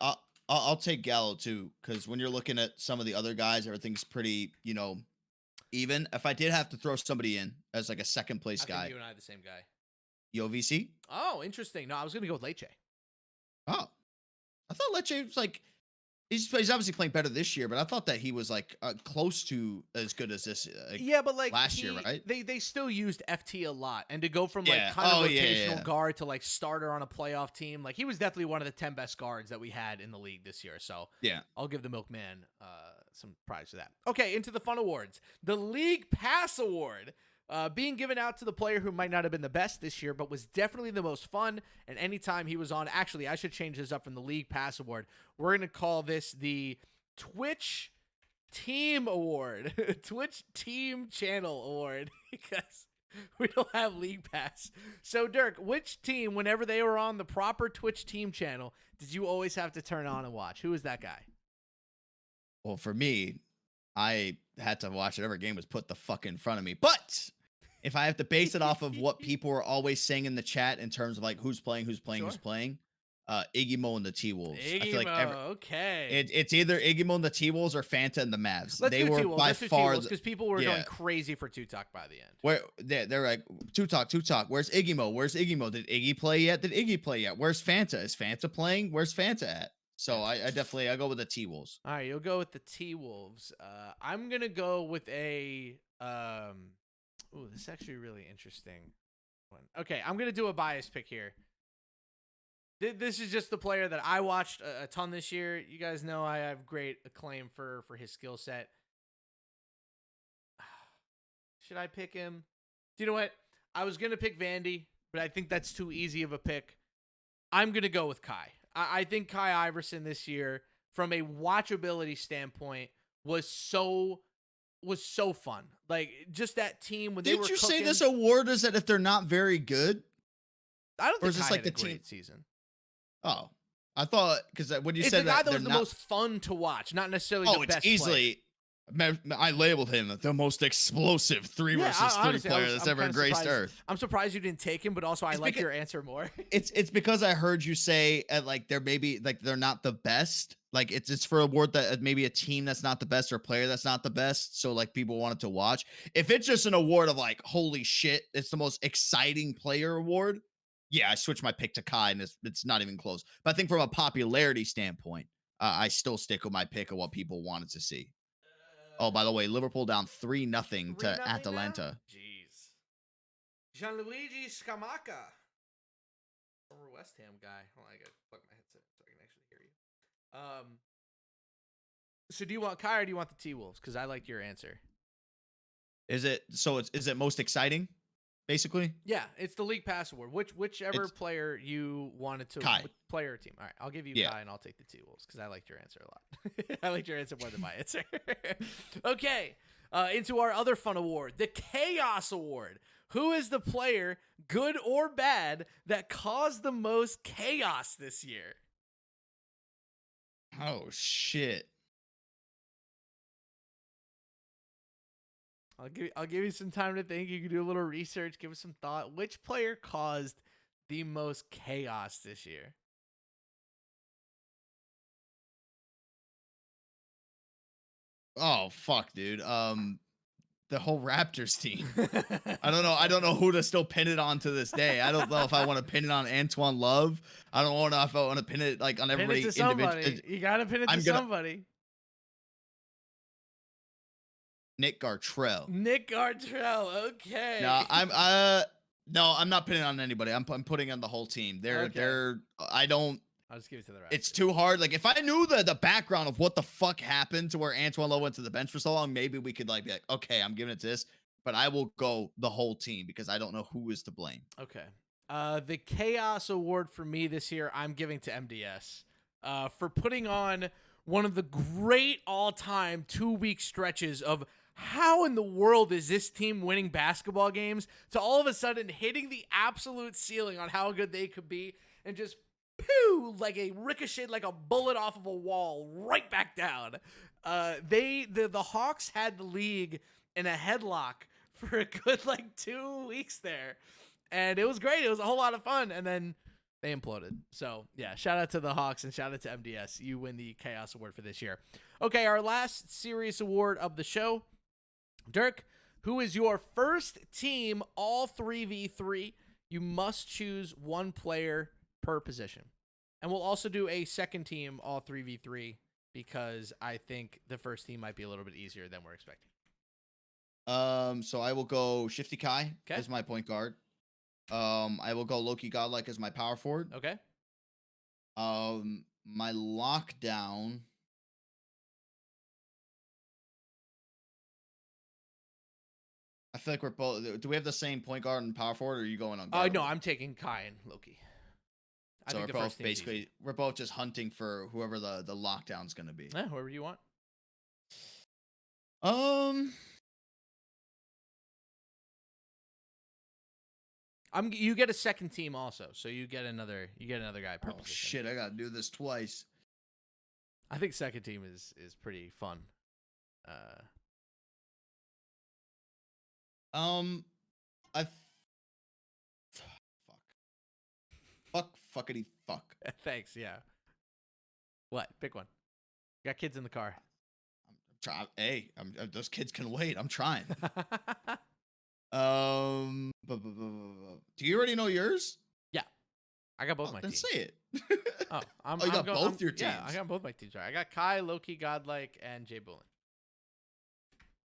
I'll take Gallo too, because when you're looking at some of the other guys, everything's pretty, even. If I did have to throw somebody in as like a second place I think guy, you and I are the same guy. YoVC. Oh, interesting. No, I was gonna go with Leche. Oh, I thought Leche was like he's obviously playing better this year, but I thought that he was like close to as good as this. Yeah, but like last year, right? They still used FT a lot, and to go from like kind of rotational guard to like starter on a playoff team, like he was definitely one of the 10 best guards that we had in the league this year. So yeah, I'll give the Milkman some prize for that. Okay, into the fun awards. The League Pass Award being given out to the player who might not have been the best this year, but was definitely the most fun. And anytime he was on, actually, I should change this up from the League Pass Award. We're going to call this the Twitch Team Award, Twitch Team Channel Award, because we don't have League Pass. So, Dirk, which team, whenever they were on the proper Twitch Team channel, did you always have to turn on and watch? Who was that guy? Well, for me, I had to watch whatever game was put the fuck in front of me. But if I have to base it off of what people are always saying in the chat in terms of like who's playing, who's playing, Iggy Mo and the T-Wolves. I feel like okay. it's either Iggy Mo and the T-Wolves or Fanta and the Mavs. Let's they do were T-Wolves. by Let's do far because people were going crazy for Tutok by the end. Where they're like Tutok. Where's Iggy Mo? Where's Iggy Mo? Did Iggy play yet? Where's Fanta? Is Fanta playing? Where's Fanta at? So I go with the T-Wolves. All right, you'll go with the T-Wolves. I'm gonna go with a ooh, this is actually really interesting one. Okay, I'm gonna do a bias pick here. This is just the player that I watched a ton this year. You guys know I have great acclaim for his skill set. Should I pick him? Do you know what? I was gonna pick Vandy, but I think that's too easy of a pick. I'm gonna go with Kai. I think Kai Iverson this year, from a watchability standpoint, was so fun. Like, just that team when they were Did you cooking. say this award is that if they're not very good? I don't Or think is this Kai like had the a great team season. Oh, I thought because when you It's said the guy that that was they're the not, most fun to watch, not necessarily the it's best easily. I labeled him the most explosive 3 versus 3 honestly, player that's ever graced Earth. I'm surprised you didn't take him, but also I like your answer more. It's because I heard you say like they're maybe like they're not the best. Like it's for a award that maybe a team that's not the best or a player that's not the best. So like people wanted to watch. If it's just an award of like holy shit, it's the most exciting player award. Yeah, I switched my pick to Kai, and it's not even close. But I think from a popularity standpoint, I still stick with my pick of what people wanted to see. Oh, by the way, Liverpool down 3-0 to Atalanta. Jeez. Gianluigi Scamacca. Former West Ham guy. Hold on, I gotta plug my headset so I can actually hear you. So do you want Kai or do you want the T-Wolves? Because I liked your answer. Is it most exciting, basically? Yeah, it's the League Pass Award. Whichever player you wanted to. Kai. Player or team. All right, I'll give you Kai and I'll take the T-Wolves because I liked your answer a lot. I liked your answer more than my answer. Okay, into our other fun award, the Chaos Award. Who is the player, good or bad, that caused the most chaos this year? Oh, shit. I'll give you some time to think. You can do a little research, give us some thought. Which player caused the most chaos this year? Oh, fuck, dude. The whole Raptors team. I don't know who to still pin it on to this day. I don't know if I want to pin it on Antoine Love. I don't know if I want to pin it like on everybody. Pin it to somebody. You gotta pin it to somebody. Nick Gartrell. Okay. No, I'm not pinning on anybody. I'm putting on the whole team. I'll just give it to the Raptors. It's too hard. Like if I knew the background of what the fuck happened to where Antoine Lowe went to the bench for so long, maybe we could like be like, okay, I'm giving it to this. But I will go the whole team because I don't know who is to blame. Okay. The Chaos Award for me this year, I'm giving to MDS. For putting on one of the great all-time 2-week stretches of how in the world is this team winning basketball games to all of a sudden hitting the absolute ceiling on how good they could be and just pew, like a ricochet, like a bullet off of a wall, right back down. The Hawks had the league in a headlock for a good 2 weeks there, and it was great. It was a whole lot of fun, and then they imploded. So yeah, shout out to the Hawks and shout out to MDS. You win the Chaos Award for this year. Okay, our last serious award of the show, Dirk. Who is your first team all 3v3? You must choose one player per position. And we'll also do a second team all 3v3 because I think the first team might be a little bit easier than we're expecting. So I will go Shifty Kai as my point guard. I will go Loki Godlike as my power forward. Okay. My lockdown. I feel like we're both. Do we have the same point guard and power forward, or are you going on? No, I'm taking Kai and Loki. I So think we're the both first team's easy. we're both just hunting for whoever the lockdown's gonna be. Yeah, whoever you want. Um, You get a second team also, so you get another guy per oh position. shit, I gotta do this twice. I think second team is pretty fun. I fuckity fuck. Thanks. Yeah. What? Pick one. Got kids in the car. I'm trying. Hey, those kids can wait. I'm trying. Do you already know yours? Yeah, I got both my then teams. say it. Oh, you got both your teams. Yeah, I got both my teams right. I got Kai, Loki, Godlike, and Jay Bullen.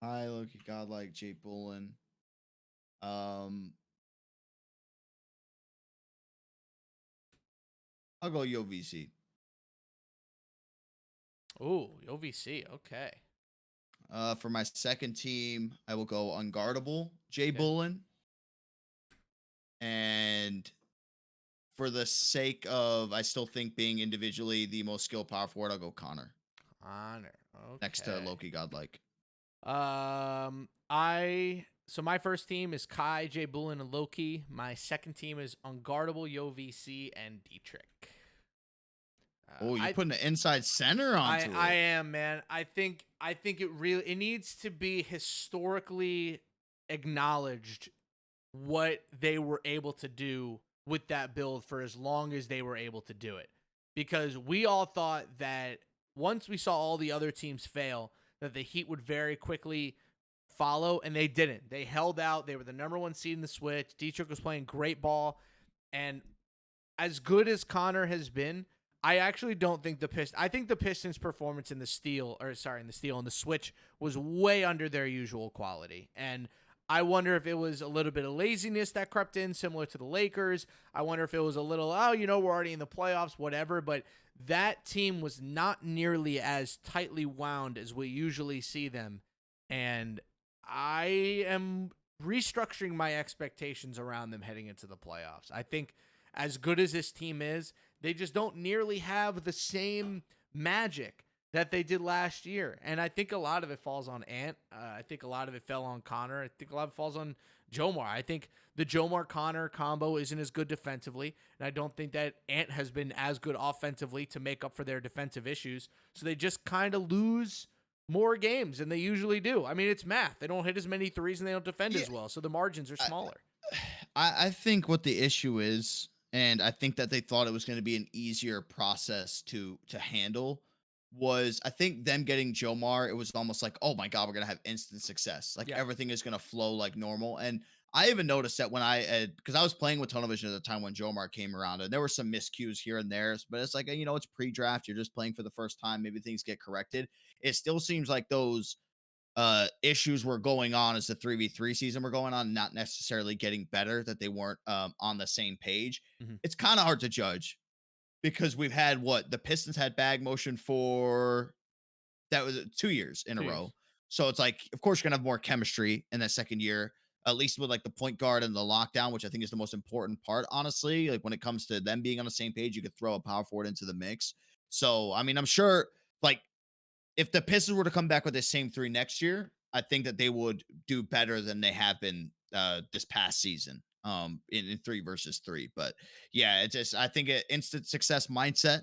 Hi, Loki, Godlike, Jay Bullen. I'll go YoVC. Ooh, OVC. Okay. For my second team, I will go Unguardable, Jay Bullen. And for the sake of, I still think being individually the most skilled power forward, I'll go Connor. Connor. Okay. Next to Loki, Godlike. So my first team is Kai, Jay Bullen, and Loki. My second team is Unguardable, YoVC, and Dietrich. Oh, you're putting an inside center onto it. I am, man. I think it needs to be historically acknowledged what they were able to do with that build for as long as they were able to do it. Because we all thought that once we saw all the other teams fail, that the Heat would very quickly follow, and they didn't. They held out. They were the number one seed in the switch. Dietrich was playing great ball. And as good as Connor has been, I actually don't think I think the Pistons' performance in the steal and the switch was way under their usual quality. And I wonder if it was a little bit of laziness that crept in, similar to the Lakers. I wonder if it was a little, we're already in the playoffs, whatever. But that team was not nearly as tightly wound as we usually see them. And I am restructuring my expectations around them heading into the playoffs. I think as good as this team is, they just don't nearly have the same magic that they did last year. And I think a lot of it falls on Ant. I think a lot of it fell on Connor. I think a lot of it falls on Jomar. I think the Jomar-Connor combo isn't as good defensively, and I don't think that Ant has been as good offensively to make up for their defensive issues. So they just kind of lose more games than they usually do. I mean, it's math. They don't hit as many threes and they don't defend as well, so the margins are smaller. I think what the issue is, and I think that they thought it was going to be an easier process to handle, was I think them getting Jomar, it was almost like, oh my God, we're going to have instant success. Like everything is going to flow like normal. And I even noticed that when because I was playing with tunnel vision at the time when Jomar came around, and there were some miscues here and there, but it's like, it's pre-draft. You're just playing for the first time. Maybe things get corrected. It still seems like those issues were going on as the 3v3 season were going on, not necessarily getting better, that they weren't on the same page. It's kind of hard to judge because we've had the Pistons had bag motion for that was 2 years in a row. So it's like, of course, you're gonna have more chemistry in that second year, at least with like the point guard and the lockdown, which I think is the most important part, honestly. Like when it comes to them being on the same page, you could throw a power forward into the mix. So I mean, I'm sure like if the Pistons were to come back with the same three next year, I think that they would do better than they have been this past season in 3 versus 3. But yeah, it's just, I think an instant success mindset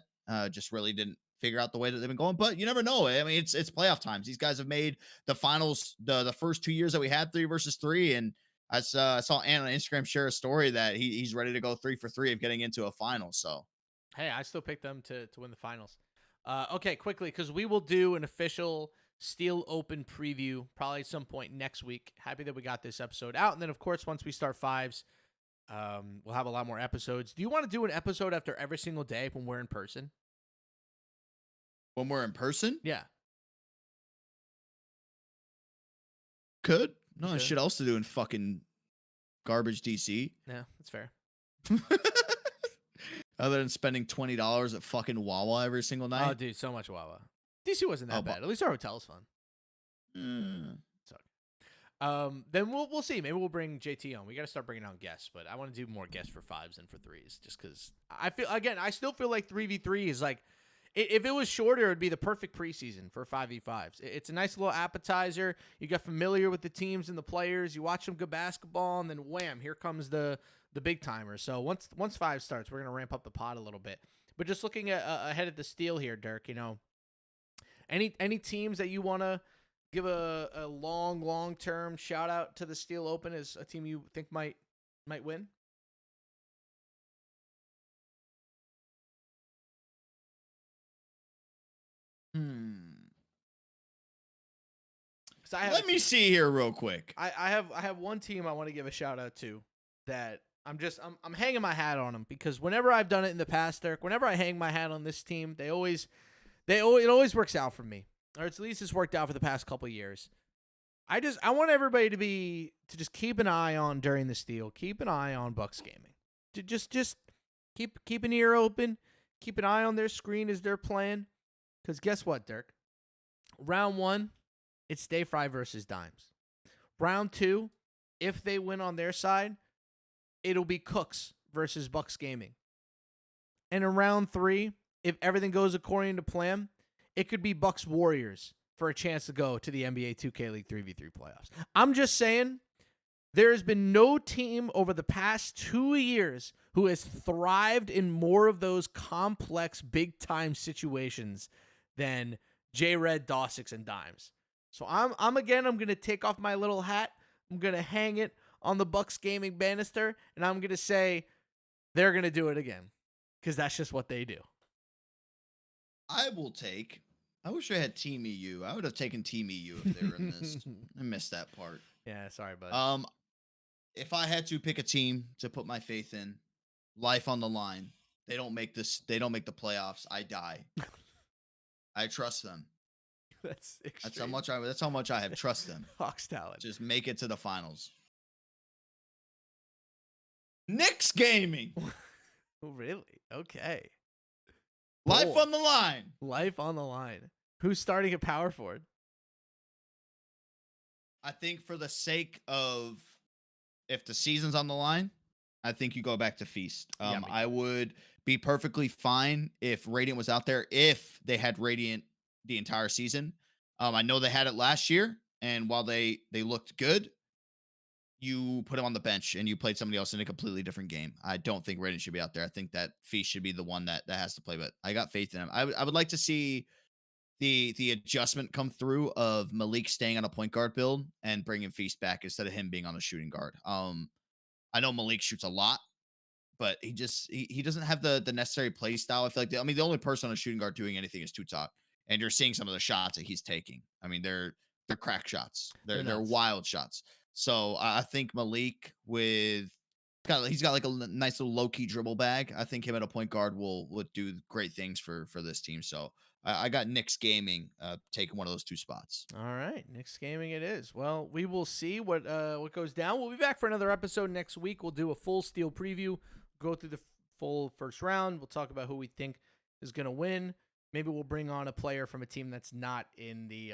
just really didn't figure out the way that they've been going. But you never know. I mean, it's playoff times. These guys have made the finals the first 2 years that we had 3 versus 3. And I saw Ann on Instagram share a story that he's ready to go 3 for 3 of getting into a final. So hey, I still picked them to win the finals. Okay, quickly, because we will do an official Steel Open preview probably at some point next week. Happy that we got this episode out. And then, of course, once we start fives, we'll have a lot more episodes. Do you want to do an episode after every single day when we're in person? When we're in person? Yeah. Could. No shit else to do in fucking garbage DC. Yeah, that's fair. Other than spending $20 at fucking Wawa every single night. Oh, dude, so much Wawa. DC wasn't that bad. At least our hotel's fun. Mm. Sorry. Then we'll see. Maybe we'll bring JT on. We got to start bringing on guests, but I want to do more guests for 5s than for 3s, just because I still feel like 3v3 is like, if it was shorter, it would be the perfect preseason for 5v5s. It's a nice little appetizer. You get familiar with the teams and the players. You watch them good basketball, and then wham, here comes the big timer. So once 5 starts, we're gonna ramp up the pod a little bit. But just looking at ahead at the Steel here, Dirk, any teams that you want to give a long term shout out to the Steel Open as a team you think might win? Let me see here real quick. I have one team I want to give a shout out to that I'm hanging my hat on them, because whenever I've done it in the past, Dirk, whenever I hang my hat on this team, it always works out for me, or at least it's worked out for the past couple of years. I want everybody to just keep an eye on during the Steel. Keep an eye on Bucks Gaming. Just keep an ear open. Keep an eye on their screen as they're playing. Because guess what, Dirk? Round 1, it's Stay Fry versus Dimes. Round 2, if they win on their side, it'll be Cooks versus Bucks Gaming. And in round 3, if everything goes according to plan, it could be Bucks Warriors for a chance to go to the NBA 2K League 3v3 playoffs. I'm just saying, there has been no team over the past 2 years who has thrived in more of those complex, big-time situations than J-Red, Dossix, and Dimes. So I'm going to take off my little hat. I'm going to hang it on the Bucks Gaming banister, and I'm going to say they're going to do it again, because that's just what they do. I wish I had Team EU. I would have taken Team EU if they were in this. I missed that part. Yeah, sorry, bud. If I had to pick a team to put my faith in, life on the line. They don't make the playoffs. I die. I trust them. That's extreme. That's how much I have trust them. Hawks talent. Just make it to the finals. Knicks Gaming. Really? Okay. Life on the line. Life on the line. Who's starting at power forward? I think for the sake of, if the season's on the line, I think you go back to Feast. I would be perfectly fine if Radiant was out there, if they had Radiant the entire season. I know they had it last year, and while they looked good, you put them on the bench and you played somebody else in a completely different game. I don't think Radiant should be out there. I think that Feast should be the one that has to play, but I got faith in him. I would like to see the adjustment come through of Malik staying on a point guard build and bringing Feast back instead of him being on a shooting guard. I know Malik shoots a lot, but he doesn't have the necessary play style. I feel like the only person on a shooting guard doing anything is Tutok, and you're seeing some of the shots that he's taking. I mean, they're crack shots. They're wild shots. So I think Malik he's got like a nice little low key dribble bag. I think him at a point guard would do great things for this team. So I got Knicks Gaming taking one of those 2 spots. All right, Knicks Gaming it is. Well, we will see what goes down. We'll be back for another episode next week. We'll do a full Steel preview, go through the full first round. We'll talk about who we think is going to win. Maybe we'll bring on a player from a team that's not in the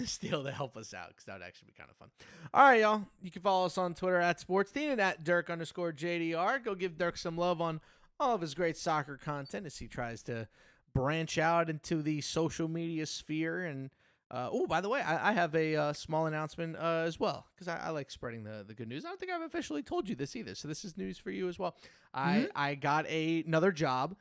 Steel to help us out, because that would actually be kind of fun. All right, y'all. You can follow us on Twitter at SportsDean and at Dirk_JDR. Go give Dirk some love on all of his great soccer content as he tries to branch out into the social media sphere. And by the way, I have a small announcement as well, because I like spreading the good news. I don't think I've officially told you this either, so this is news for you as well. I got another job.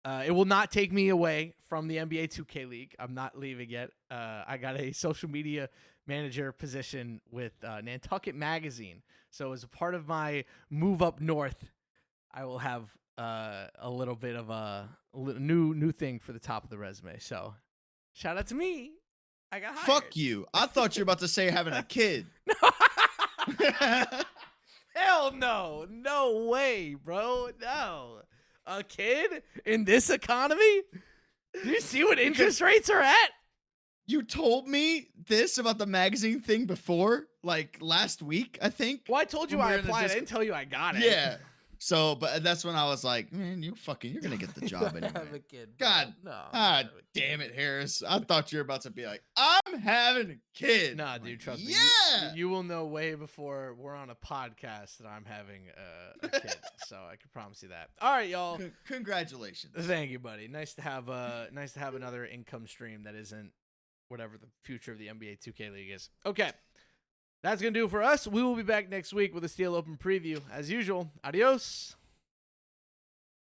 It will not take me away from the NBA 2K League. I'm not leaving yet. I got a social media manager position with Nantucket Magazine. So as a part of my move up north, I will have a little bit of a new thing for the top of the resume. So shout out to me. I got hired. Fuck you. I thought you were about to say having a kid. Hell no. No way, bro. No. A kid in this economy? Do you see what interest rates are at? You told me this about the magazine thing before, like last week, I think. Well, I told you I applied. I didn't tell you I got it. Yeah. So, but that's when I was like, man, you're gonna get the job Have a anyway. kid, bro. God, No. damn it, Harris. I thought you were about to be like, I'm having a kid. Nah, I'm dude, like, trust me. Yeah. You will know way before we're on a podcast that I'm having a kid. So I can promise you that. All right, y'all. Congratulations. Thank you, buddy. Nice to have another income stream that isn't whatever the future of the NBA 2K League is. Okay. That's going to do it for us. We will be back next week with a Steel Open preview. As usual, adios.